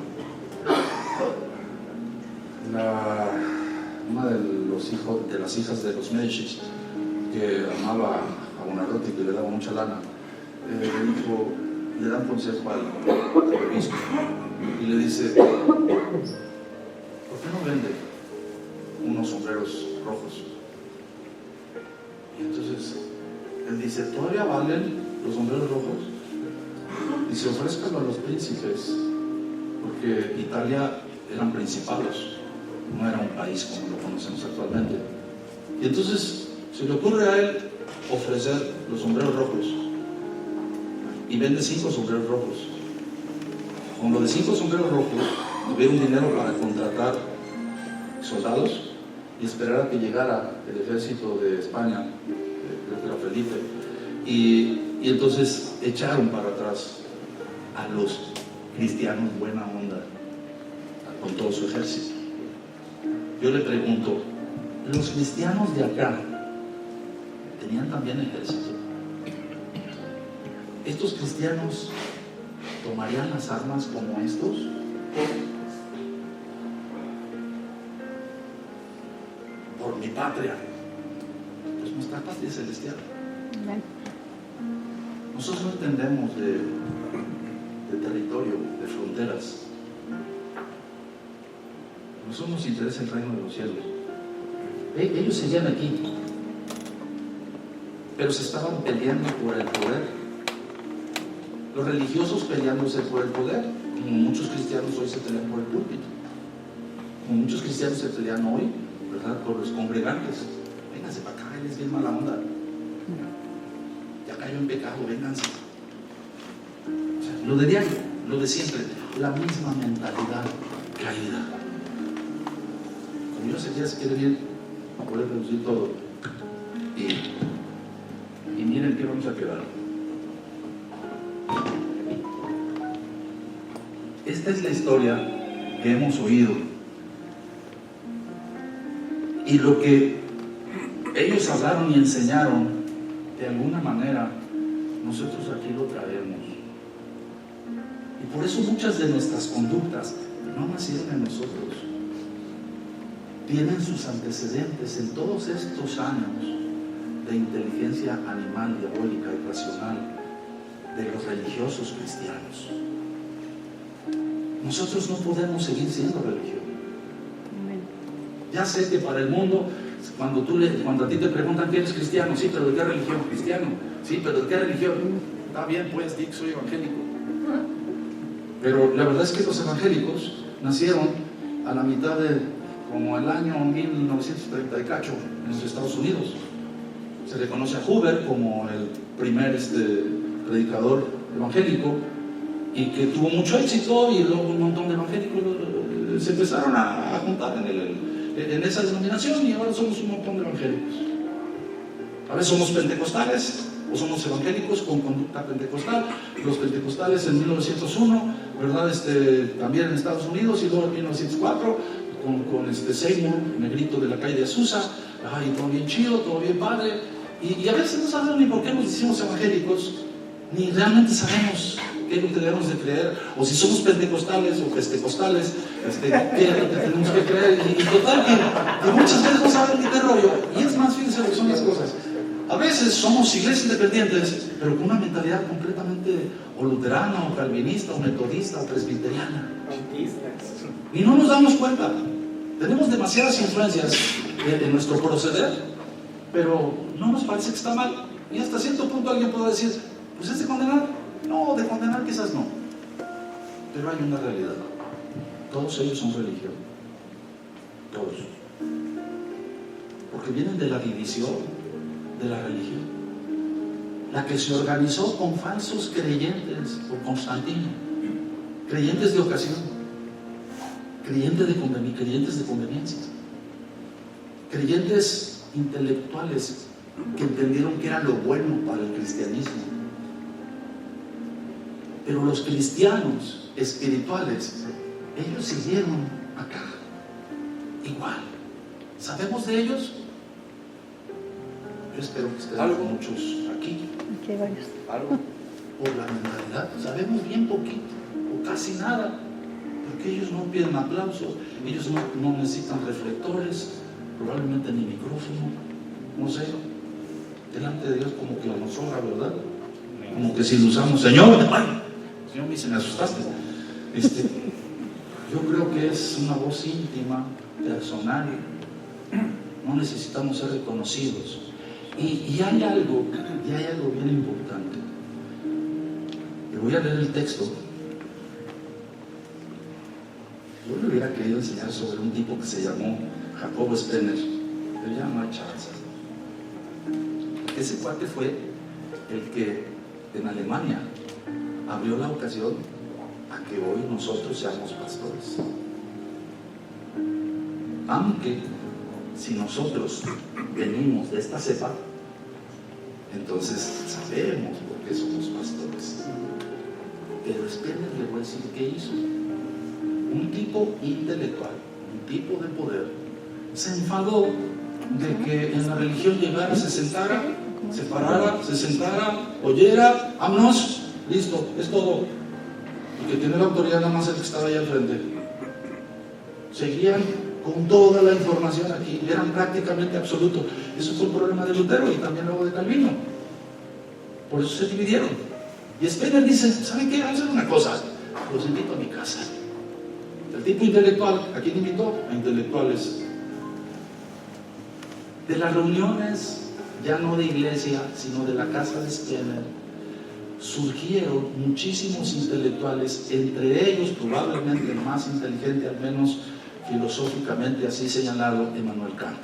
Una de las hijas de los Medici, que amaba a Buonarroti, que le daba mucha lana, le da un consejo al obispo y le dice, ¿por qué no vende unos sombreros rojos? Y entonces él dice, ¿todavía valen los sombreros rojos? Dice, ofrézcalo a los príncipes, porque Italia eran principados, no era un país como lo conocemos actualmente. Y entonces se le ocurre a él ofrecer los sombreros rojos y vende 5 sombreros rojos. Con lo de 5 sombreros rojos tuvieron dinero para contratar soldados y esperar a que llegara el ejército de España, creo que era Felipe, y entonces echaron para atrás a los cristianos buena onda con todo su ejército. Yo le pregunto, ¿los cristianos de acá tenían también ejército? ¿Estos cristianos tomarían las armas como estos? Por mi patria. Pues nuestra patria es celestial. Nosotros no entendemos de territorio, de fronteras. A nosotros nos interesa el reino de los cielos. Ellos seguían aquí, pero se estaban peleando por el poder. Los religiosos peleándose por el poder, como muchos cristianos hoy se pelean por el púlpito, como muchos cristianos se pelean hoy, ¿verdad?, por los congregantes. Vénganse para acá, él es bien mala onda, ya cayó en pecado, vénganse. O sea, lo de diario, lo de siempre, la misma mentalidad caída. Como yo sé que ya se quiere bien a poder reducir todo, y miren qué vamos a quedar. Esta es la historia que hemos oído, y lo que ellos hablaron y enseñaron, de alguna manera nosotros aquí lo traemos, y por eso muchas de nuestras conductas no nacieron en nosotros, tienen sus antecedentes en todos estos años de inteligencia animal, diabólica y racional de los religiosos cristianos. Nosotros no podemos seguir siendo religión. Ya sé que para el mundo, cuando a ti te preguntan ¿qué eres cristiano? Sí, pero ¿de qué religión? Cristiano. Sí, pero ¿de qué religión? Está bien, pues, di que soy evangélico. Pero la verdad es que los evangélicos nacieron a la mitad de como el año 1930 y cacho en los Estados Unidos. Se le conoce a Hoover como el primer predicador evangélico, y que tuvo mucho éxito, y luego un montón de evangélicos se empezaron a juntar en esa denominación, y ahora somos un montón de evangélicos. A veces somos pentecostales o somos evangélicos con conducta pentecostal. Los pentecostales en 1901, ¿verdad? También en Estados Unidos, y luego en 1904 con Seymour, negrito de la calle de Azusa. Ay, todo bien chido, todo bien padre, y a veces no sabemos ni por qué nos decimos evangélicos, ni realmente sabemos qué es lo que debemos de creer, o si somos pentecostales o pestecostales, qué es lo que tenemos que creer, y total que muchas veces no saben ni qué rollo. Y es más, fíjense lo que son las cosas. A veces somos iglesias independientes, pero con una mentalidad completamente o luterana, o calvinista, o metodista, o presbiteriana, y no nos damos cuenta. Tenemos demasiadas influencias en nuestro proceder, pero no nos parece que está mal, y hasta cierto punto alguien puede decir, pues es de condenar. No, de condenar quizás no, pero hay una realidad: todos ellos son religión, todos, porque vienen de la división de la religión, la que se organizó con falsos creyentes por Constantino, creyentes de ocasión, creyentes de conveniencia, creyentes intelectuales que entendieron que era lo bueno para el cristianismo. Pero los cristianos espirituales, ellos siguieron acá igual. ¿Sabemos de ellos? Yo espero que estén muchos aquí. Aquí hay varios. Algo por la mentalidad. Sabemos bien poquito o casi nada. Porque ellos no piden aplausos, ellos no necesitan reflectores, probablemente ni micrófono, no sé. Delante de Dios como que nos sobra, ¿verdad? Como que si lo usamos, Señor, ay, Señor, me asustaste. Yo creo que es una voz íntima, personal. No necesitamos ser reconocidos. Y hay algo bien importante. Le voy a leer el texto. Yo le hubiera querido enseñar sobre un tipo que se llamó Jacob Spener. Le llama Charles. Ese cuate fue el que en Alemania abrió la ocasión a que hoy nosotros seamos pastores. Aunque si nosotros venimos de esta cepa, entonces sabemos por qué somos pastores. Pero Spener le voy a decir qué hizo. Un tipo intelectual, un tipo de poder, se enfadó de que en la religión llegara, se sentara, se parara, se sentara, oyera, vámonos, listo, es todo. Y que tiene la autoridad nada más el que estaba ahí al frente. Seguían con toda la información aquí, eran prácticamente absolutos. Eso fue el problema de Lutero y también luego de Calvino. Por eso se dividieron. Y Spener dice, ¿saben qué? Vamos a hacer una cosa, los invito a mi casa. El tipo intelectual, ¿a quién invitó? A intelectuales. De las reuniones, ya no de iglesia, sino de la casa de Spener, surgieron muchísimos intelectuales, entre ellos probablemente el más inteligente, al menos filosóficamente así señalado, Immanuel Kant.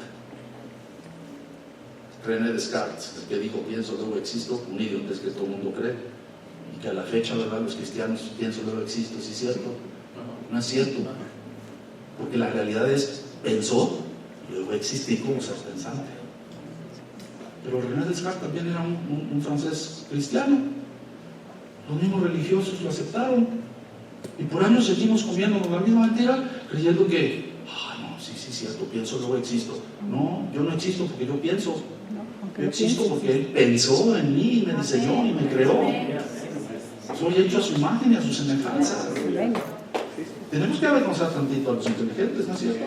René Descartes, el que dijo pienso, luego existo, un idiota es que todo el mundo cree, y que a la fecha, ¿verdad?, los cristianos pienso, luego existo, ¿sí es cierto? No es cierto, porque la realidad es pensó, luego existí como ser pensante. Pero René Descartes también era un francés cristiano. Los mismos religiosos lo aceptaron y por años seguimos comiendo la misma mentira, creyendo que no, sí, cierto, pienso, luego existo. No, yo no existo porque yo pienso, yo existo porque Él pensó en mí, me diseñó y me creó. Soy hecho a su imagen y a su semejanza. Tenemos que avergonzar tantito a los inteligentes, ¿no es cierto?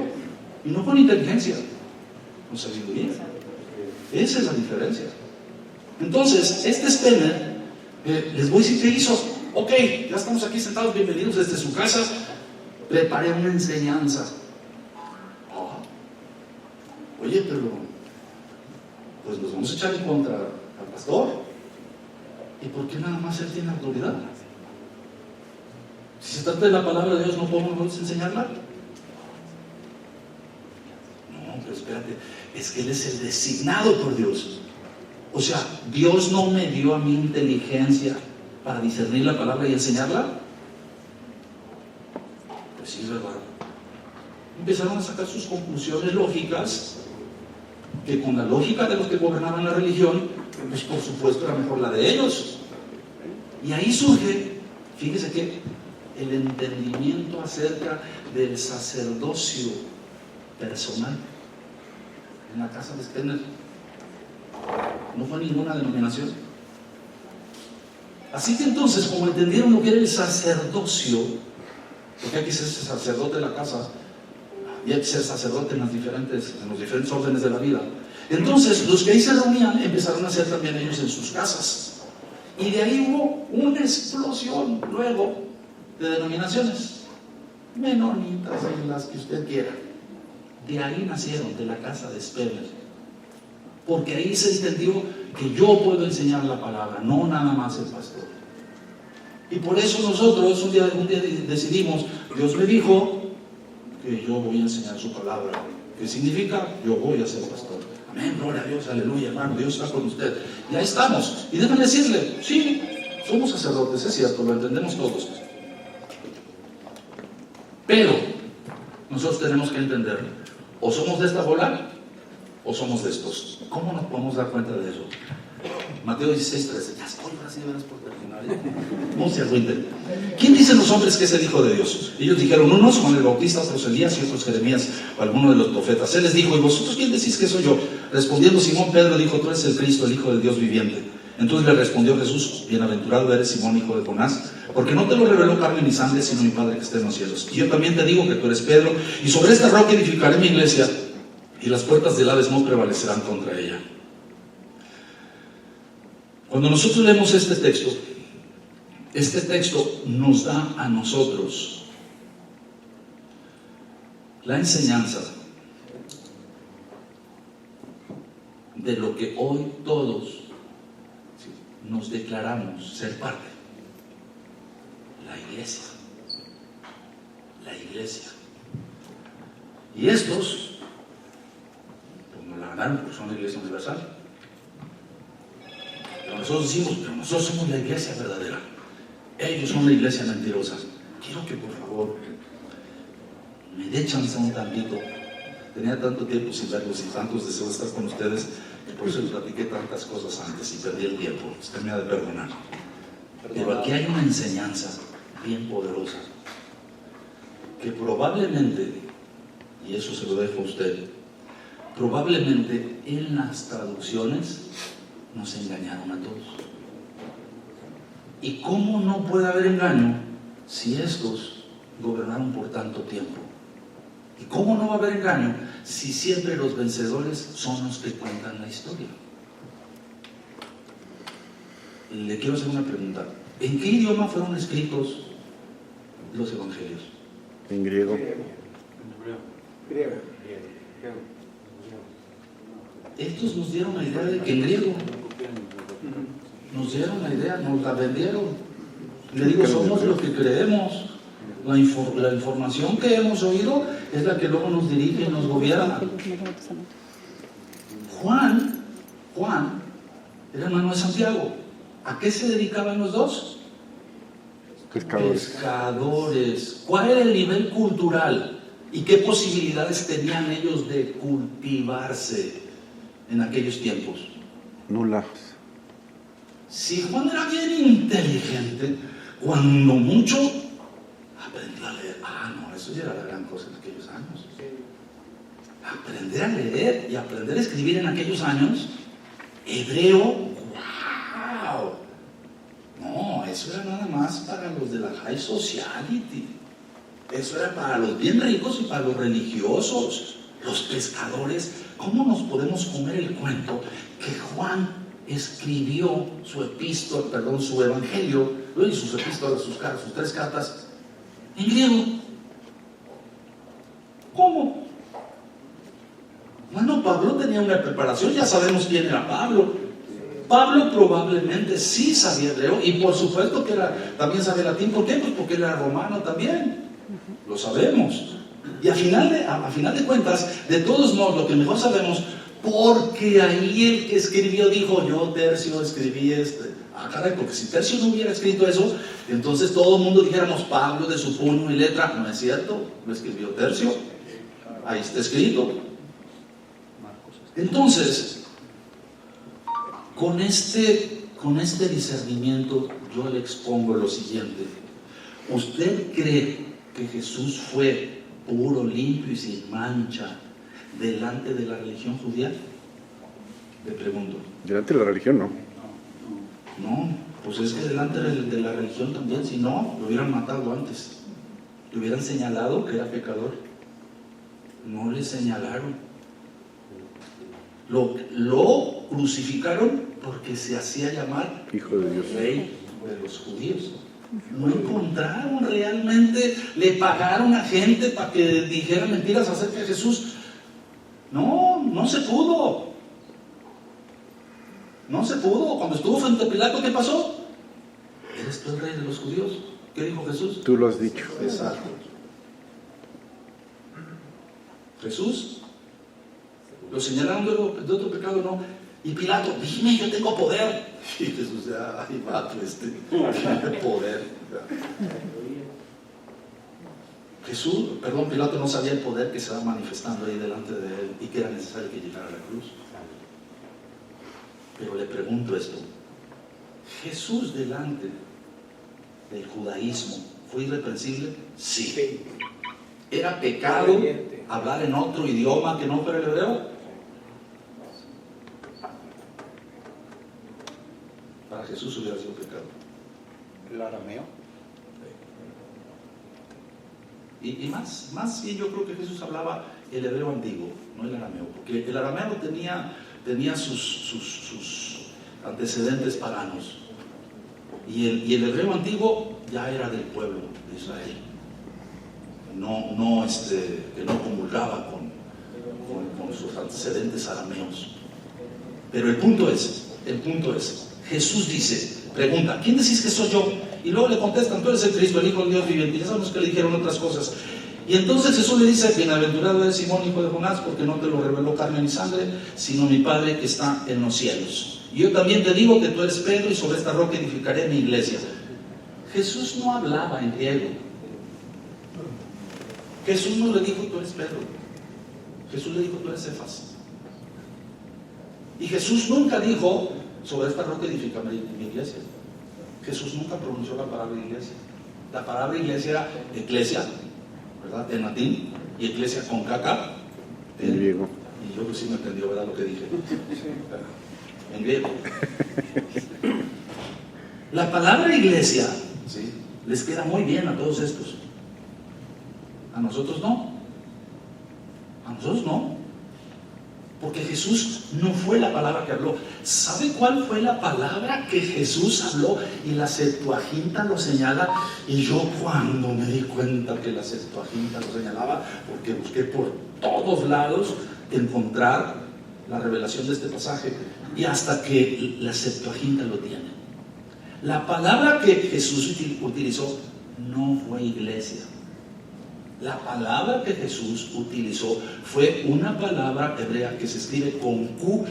Y no con inteligencia, con sabiduría. Esa es la diferencia. Entonces, este Spener, les voy a decir qué hizo. Ok, ya estamos aquí sentados, bienvenidos desde su casa. Preparé una enseñanza. Oye, pero pues nos vamos a echar en contra al pastor. ¿Y por qué nada más él tiene autoridad? Si se trata de la palabra de Dios, ¿no podemos enseñarla? No, pero espérate, es que Él es el designado por Dios. O sea, Dios no me dio a mí inteligencia para discernir la palabra y enseñarla. Pues sí, es verdad. Empezaron a sacar sus conclusiones lógicas, que con la lógica de los que gobernaban la religión, pues por supuesto era mejor la de ellos. Y ahí surge, fíjese que el entendimiento acerca del sacerdocio personal en la casa de Spener. No fue ninguna denominación. Así que entonces, como entendieron lo que era el sacerdocio, porque hay que ser sacerdote de la casa y hay que ser sacerdote en los diferentes órdenes de la vida, entonces los que ahí se reunían empezaron a hacer también ellos en sus casas. Y de ahí hubo una explosión luego de denominaciones menonitas y las que usted quiera. De ahí nacieron, de la casa de Spener, porque ahí se entendió que yo puedo enseñar la palabra, no nada más el pastor. Y por eso nosotros un día decidimos, Dios me dijo que yo voy a enseñar su palabra. ¿Qué significa? Yo voy a ser pastor. Amén, gloria a Dios, aleluya, hermano, Dios está con usted. Y ahí estamos. Y déjenme decirle, sí, somos sacerdotes, es cierto, lo entendemos todos. Pero nosotros tenemos que entender, o somos de esta bola, o somos de estos. ¿Cómo nos podemos dar cuenta de eso? Mateo 16:13, ya estoy casi verás por terminar. No se agüiten. ¿Quién dicen los hombres que es el Hijo de Dios? Ellos dijeron, unos Juan el Bautista, otros Elías y otros Jeremías o alguno de los profetas. Él les dijo, ¿y vosotros quién decís que soy yo? Respondiendo Simón Pedro dijo, tú eres el Cristo, el Hijo del Dios viviente. Entonces le respondió Jesús, bienaventurado eres Simón, hijo de Jonás, porque no te lo reveló carne ni sangre, sino mi Padre que está en los cielos. Y yo también te digo que tú eres Pedro, y sobre esta roca edificaré mi iglesia, y las puertas del Hades no prevalecerán contra ella. Cuando nosotros leemos este texto nos da a nosotros la enseñanza de lo que hoy todos nos declaramos ser parte. La iglesia. La iglesia. Y estos, pues nos la ganaron porque son la iglesia universal. Pero nosotros decimos, pero nosotros somos la iglesia verdadera. Ellos son la iglesia mentirosa. Quiero que por favor me dé chance un tantito. Tenía tanto tiempo sin verlos y tantos deseos de estar con ustedes, que por eso les platiqué tantas cosas antes y perdí el tiempo. Usted me ha de perdonar. Pero aquí hay una enseñanza bien poderosa que probablemente, y eso se lo dejo a usted, probablemente en las traducciones nos engañaron a todos. ¿Y cómo no puede haber engaño si estos gobernaron por tanto tiempo? ¿Y cómo no va a haber engaño si siempre los vencedores son los que cuentan la historia? Le quiero hacer una pregunta. ¿En qué idioma fueron escritos los evangelios? En griego. Estos nos dieron la idea de que en griego. Nos dieron la idea, nos la vendieron. Le digo, somos los que creemos. La información que hemos oído es la que luego nos dirige y nos gobierna. Juan era hermano de Santiago. ¿A qué se dedicaban los dos? Pescadores. ¿Cuál era el nivel cultural? ¿Y qué posibilidades tenían ellos de cultivarse en aquellos tiempos? Nulas. Si Juan era bien inteligente, cuando mucho aprendió a leer. No, eso ya era la gran cosa en aquellos años. Aprender a leer y aprender a escribir en aquellos años, hebreo, ¡wow! No, eso era nada más para los de la high society. Eso era para los bien ricos y para los religiosos, los pescadores. ¿Cómo nos podemos comer el cuento que Juan escribió su epístola, su evangelio, y sus epístolas, sus 3 cartas, en griego? ¿Cómo? Bueno, Pablo tenía una preparación, ya sabemos quién era Pablo. Pablo probablemente sí sabía hebreo y por supuesto que también sabía latín. ¿Por qué? Pues porque él era romano también. Lo sabemos. Y a final de cuentas, de todos modos, lo que mejor sabemos, porque ahí el que escribió dijo, yo Tercio escribí caray, porque si Tercio no hubiera escrito eso, entonces todo el mundo dijéramos Pablo de su puño y letra. No es cierto, lo escribió Tercio. Ahí está escrito. Entonces, con este discernimiento yo le expongo lo siguiente. ¿Usted cree que Jesús fue puro, limpio y sin mancha delante de la religión judía? Le pregunto. Delante de la religión, no. No, pues es que delante de la religión también, si no, lo hubieran matado antes. Le hubieran señalado que era pecador. No le señalaron. Lo crucificaron porque se hacía llamar Hijo de Dios. Rey de los judíos. No encontraron realmente, le pagaron a gente para que dijera mentiras acerca de Jesús. No se pudo. No se pudo. Cuando estuvo frente a Pilato, ¿qué pasó? ¿Eres tú el rey de los judíos? ¿Qué dijo Jesús? Tú lo has dicho. Exacto. Jesús lo señalaron de otro pecado, no. Y Pilato, dime, yo tengo poder. Y Jesús, ay, vato, tiene poder. Pilato no sabía el poder que se estaba manifestando ahí delante de él y que era necesario que llegara a la cruz. Pero le pregunto esto: Jesús delante del judaísmo fue irreprensible, sí. ¿Era pecado hablar en otro idioma que no fuera el hebreo? Para Jesús hubiera sido pecado. ¿El arameo? Y más bien yo creo que Jesús hablaba el hebreo antiguo, no el arameo, porque el arameo tenía sus antecedentes paganos. Y el hebreo antiguo ya era del pueblo de Israel. Que no comulgaba con sus antecedentes arameos. Pero el punto es, Jesús dice, pregunta, ¿quién decís que soy yo? Y luego le contestan, tú eres el Cristo, el Hijo del Dios viviente. Y ya sabemos que le dijeron otras cosas. Y entonces Jesús le dice, bienaventurado eres Simón, hijo de Jonás, porque no te lo reveló carne ni sangre, sino mi Padre que está en los cielos. Y yo también te digo que tú eres Pedro, y sobre esta roca edificaré mi iglesia. Jesús no hablaba en griego. Jesús no le dijo, tú eres Pedro. Jesús le dijo, tú eres Cefas. Y Jesús nunca dijo, sobre esta roca edificaré mi iglesia. Jesús nunca pronunció la palabra iglesia. La palabra iglesia era eclesia, ¿verdad? En latín, y eclesia con caca En griego. Y yo creo que sí me entendió, ¿verdad? Lo que dije. En griego. La palabra iglesia, ¿sí?, les queda muy bien a todos estos. A nosotros no. A nosotros no. Porque Jesús no fue la palabra que habló. ¿Sabe cuál fue la palabra que Jesús habló? Y la Septuaginta lo señala. Y yo cuando me di cuenta que la Septuaginta lo señalaba, porque busqué por todos lados encontrar la revelación de este pasaje, y hasta que la Septuaginta lo tiene. La palabra que Jesús utilizó no fue iglesia. La palabra que Jesús utilizó fue una palabra hebrea que se escribe con Q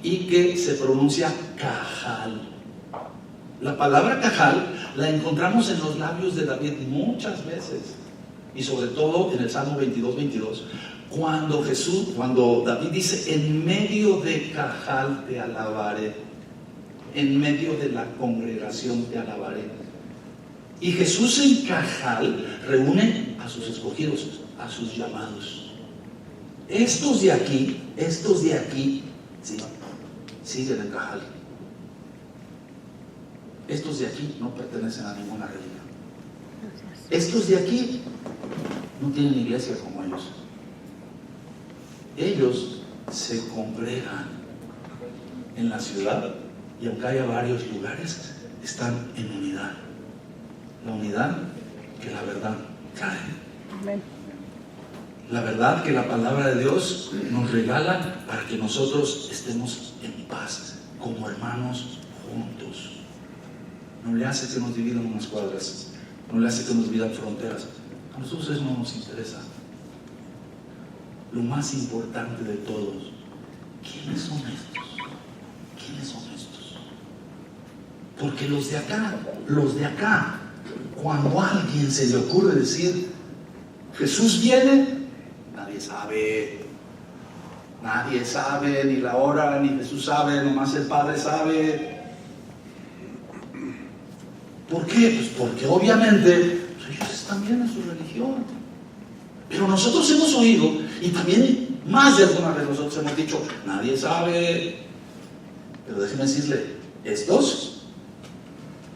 y que se pronuncia cajal. La palabra cajal la encontramos en los labios de David muchas veces, y sobre todo en el Salmo 22, cuando David dice, en medio de cajal te alabaré, en medio de la congregación te alabaré. Y Jesús en cajal reúne a sus escogidos, a sus llamados. Estos de aquí, sí, siguen en cajal. Estos de aquí no pertenecen a ninguna religión. Estos de aquí no tienen iglesia como ellos. Ellos se congregan en la ciudad, y aunque haya varios lugares, están en unidad. La unidad que la verdad trae. Amén. La verdad que la palabra de Dios nos regala para que nosotros estemos en paz, como hermanos juntos. No le hace que nos dividan unas cuadras, no le hace que nos dividan fronteras. A nosotros eso no nos interesa. Lo más importante de todos, ¿quiénes son estos? ¿Quiénes son estos? Porque los de acá, cuando a alguien se le ocurre decir, Jesús viene, nadie sabe, ni la hora, ni Jesús sabe, nomás el Padre sabe. ¿Por qué? Pues porque obviamente ellos están bien en su religión. Pero nosotros hemos oído, y también más de alguna vez nosotros hemos dicho, nadie sabe. Pero déjenme decirle, estos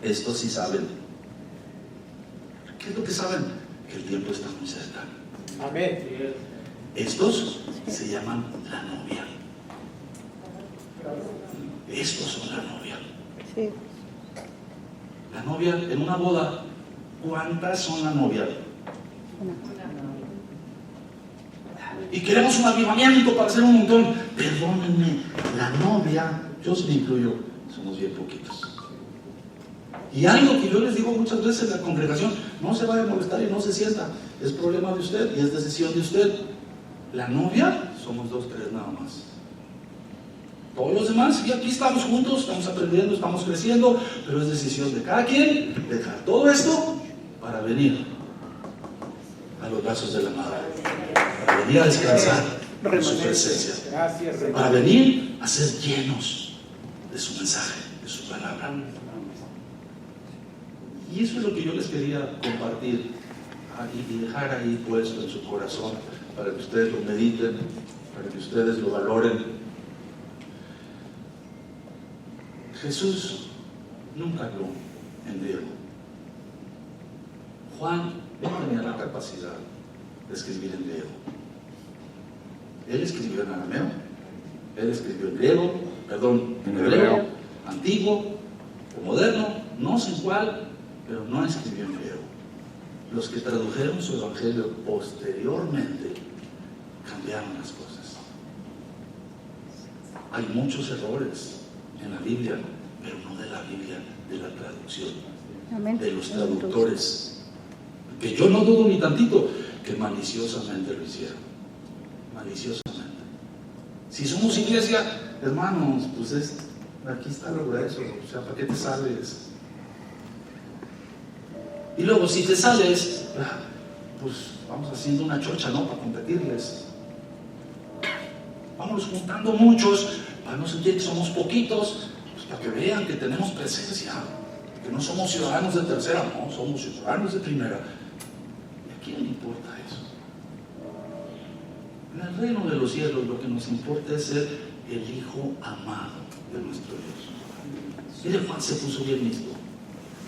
sí saben. ¿Qué es lo que saben? Que el tiempo está muy cerca. Amén. Estos se llaman la novia. Estos son la novia. Sí. La novia en una boda, ¿cuántas son la novia? Y queremos un avivamiento para hacer un montón. Perdónenme, la novia, yo me incluyo, somos bien poquitos. Y algo que yo les digo muchas veces en la congregación, no se vaya a molestar y no se sienta, es problema de usted y es decisión de usted. La novia, somos 2, 3 nada más. Todos los demás, y aquí estamos juntos, estamos aprendiendo, estamos creciendo, pero es decisión de cada quien dejar todo esto para venir a los brazos de la madre, para venir a descansar en su presencia, para venir a ser llenos de su mensaje, de su palabra. Y eso es lo que yo les quería compartir y dejar ahí puesto en su corazón para que ustedes lo mediten, para que ustedes lo valoren. Jesús nunca habló en griego. Juan no tenía la capacidad de escribir en griego. Él escribió en arameo, él escribió en griego, perdón, en hebreo, antiguo o moderno, no sé en cuál, pero no escribió en griego. Los que tradujeron su evangelio posteriormente cambiaron las cosas. Hay muchos errores en la Biblia, pero no de la Biblia, de la traducción, Amén. de los traductores, que yo no dudo ni tantito que maliciosamente lo hicieron, maliciosamente. Si somos iglesia, hermanos, pues aquí está lo grueso, o sea, ¿para qué te sales? Y luego si te sales, pues vamos haciendo una chocha, ¿no? Para competirles. Vamos juntando muchos, para no sentir que somos poquitos, pues para que vean que tenemos presencia, que no somos ciudadanos de tercera, no, somos ciudadanos de primera. ¿Y a quién le importa eso? En el reino de los cielos lo que nos importa es ser el Hijo amado de nuestro Dios. Mire, Juan se puso bien listo,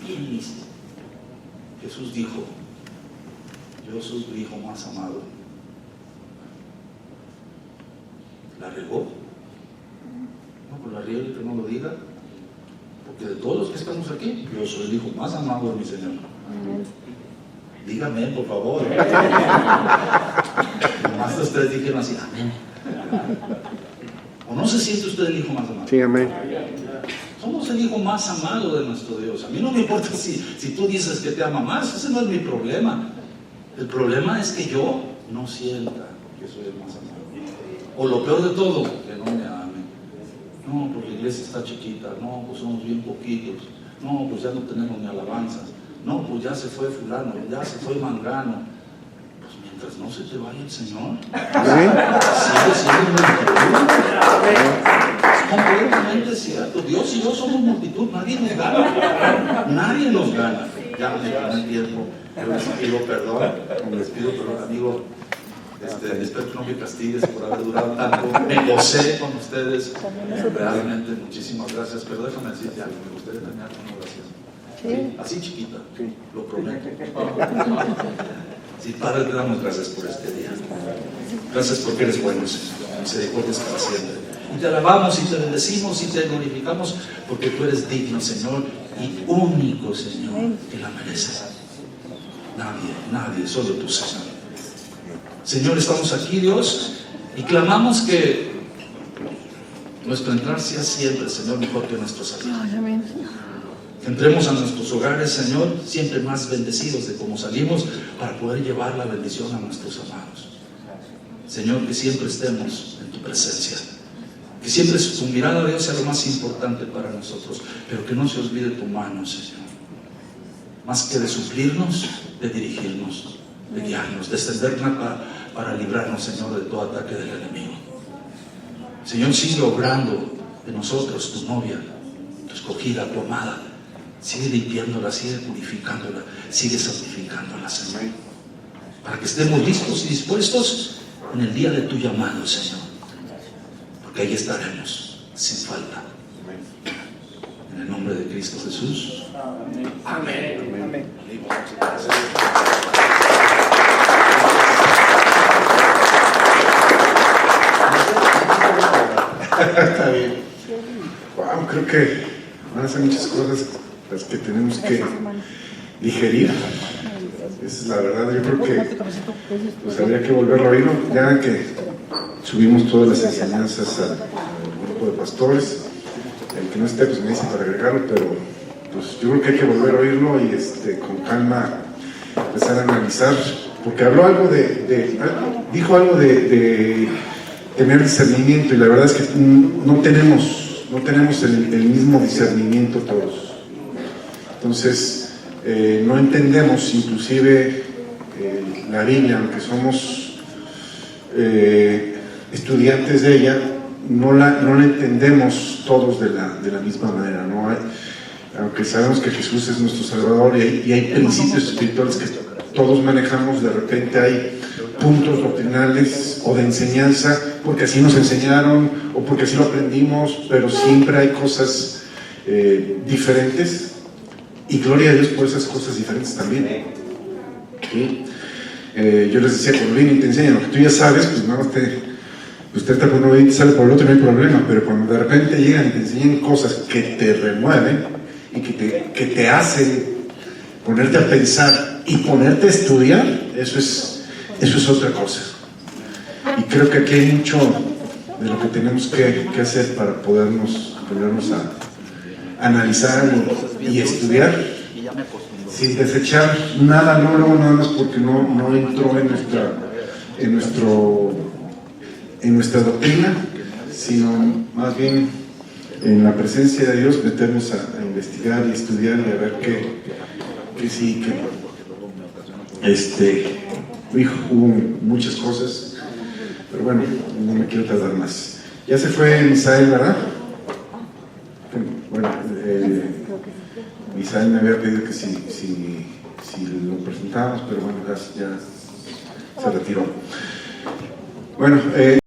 bien listo. Jesús dijo: yo soy tu Hijo más amado. ¿La regó? No, pues la riega que no lo diga, porque de todos los que estamos aquí, yo soy el Hijo más amado de mi Señor. Dígame, por favor. Nomás ustedes dijeron así, amén. ¿O no se siente usted el Hijo más amado? Sí, amén. Somos el Hijo más amado de nuestro Dios. A mí no me importa si tú dices que te ama más, ese no es mi problema. El problema es que yo no sienta que soy el más amado. O lo peor de todo, que no me ame. No, pues la iglesia está chiquita. No, pues somos bien poquitos. No, pues ya no tenemos ni alabanzas. No, pues ya se fue fulano, ya se fue mangano. Pues mientras no se te vaya el Señor, sigue siendo multitud. Es completamente cierto. Dios y yo somos multitud, nadie nos gana. Nadie nos gana. Ya me gané el tiempo. Yo les pido perdón. Les pido perdón, amigo. Espero que no me castigues por haber durado tanto. Me gocé con ustedes. Realmente, muchísimas gracias. Pero déjame decirte algo. Me gustaría terminar con una oración. Sí. Así chiquita, lo prometo. Sí, Padre, te damos gracias por este día. Gracias porque eres bueno, Señor. Misericordias para siempre. Y te alabamos y te bendecimos y te glorificamos porque tú eres digno, Señor, y único, Señor, que la mereces. Nadie, solo tú, Señor. Señor, estamos aquí, Dios, y clamamos que nuestro entrar sea siempre, Señor, mejor que nuestro salir. Amén. Que entremos a nuestros hogares, Señor, siempre más bendecidos de como salimos, para poder llevar la bendición a nuestros amados. Señor, que siempre estemos en tu presencia. Que siempre tu mirada, Dios, sea lo más importante para nosotros, pero que no se olvide tu mano, Señor. Más que de suplirnos, de dirigirnos, de guiarnos, de extendernos para librarnos, Señor, de todo ataque del enemigo. Señor, sigue obrando de nosotros, tu novia, tu escogida, tu amada. Sigue limpiándola, sigue purificándola, sigue santificándola, Señor. Para que estemos listos y dispuestos en el día de tu llamado, Señor. Porque ahí estaremos, sin falta. En el nombre de Cristo Jesús. Amén. Amén. Amén. Está bien. Wow, creo que van a ser muchas cosas las que tenemos que digerir. Esa es la verdad. Yo creo que pues habría que volverlo a oír, ya que subimos todas las enseñanzas al grupo de pastores. El que no esté, pues me dice para agregarlo, pero pues yo creo que hay que volver a oírlo y con calma empezar a analizar, porque habló algo dijo algo de tener discernimiento, y la verdad es que no tenemos el mismo discernimiento todos. Entonces no entendemos inclusive la Biblia, aunque somos estudiantes de ella, no la entendemos todos de la misma manera, ¿no? aunque sabemos que Jesús es nuestro Salvador y hay principios espirituales que todos manejamos, de repente hay puntos doctrinales o de enseñanza, porque así nos enseñaron o porque así lo aprendimos, pero siempre hay cosas diferentes, y gloria a Dios por esas cosas diferentes también. ¿Sí? Yo les decía, cuando vienen y te enseñan lo que tú ya sabes, pues nada más usted está por un oído y sale por el otro, no hay problema, pero cuando de repente llegan y te enseñan cosas que te remueven y que te hacen ponerte a pensar y ponerte a estudiar, eso es otra cosa. Y creo que aquí hay mucho de lo que tenemos que hacer para ponernos a analizar y estudiar, sin desechar nada, no nada más porque no entró en nuestra doctrina, sino más bien en la presencia de Dios meternos a investigar y estudiar y a ver que sí, hubo muchas cosas, pero bueno, no me quiero tardar más. Ya se fue Misael, ¿verdad? Bueno, Misael me había pedido que si lo presentábamos, pero bueno, ya se retiró. Bueno,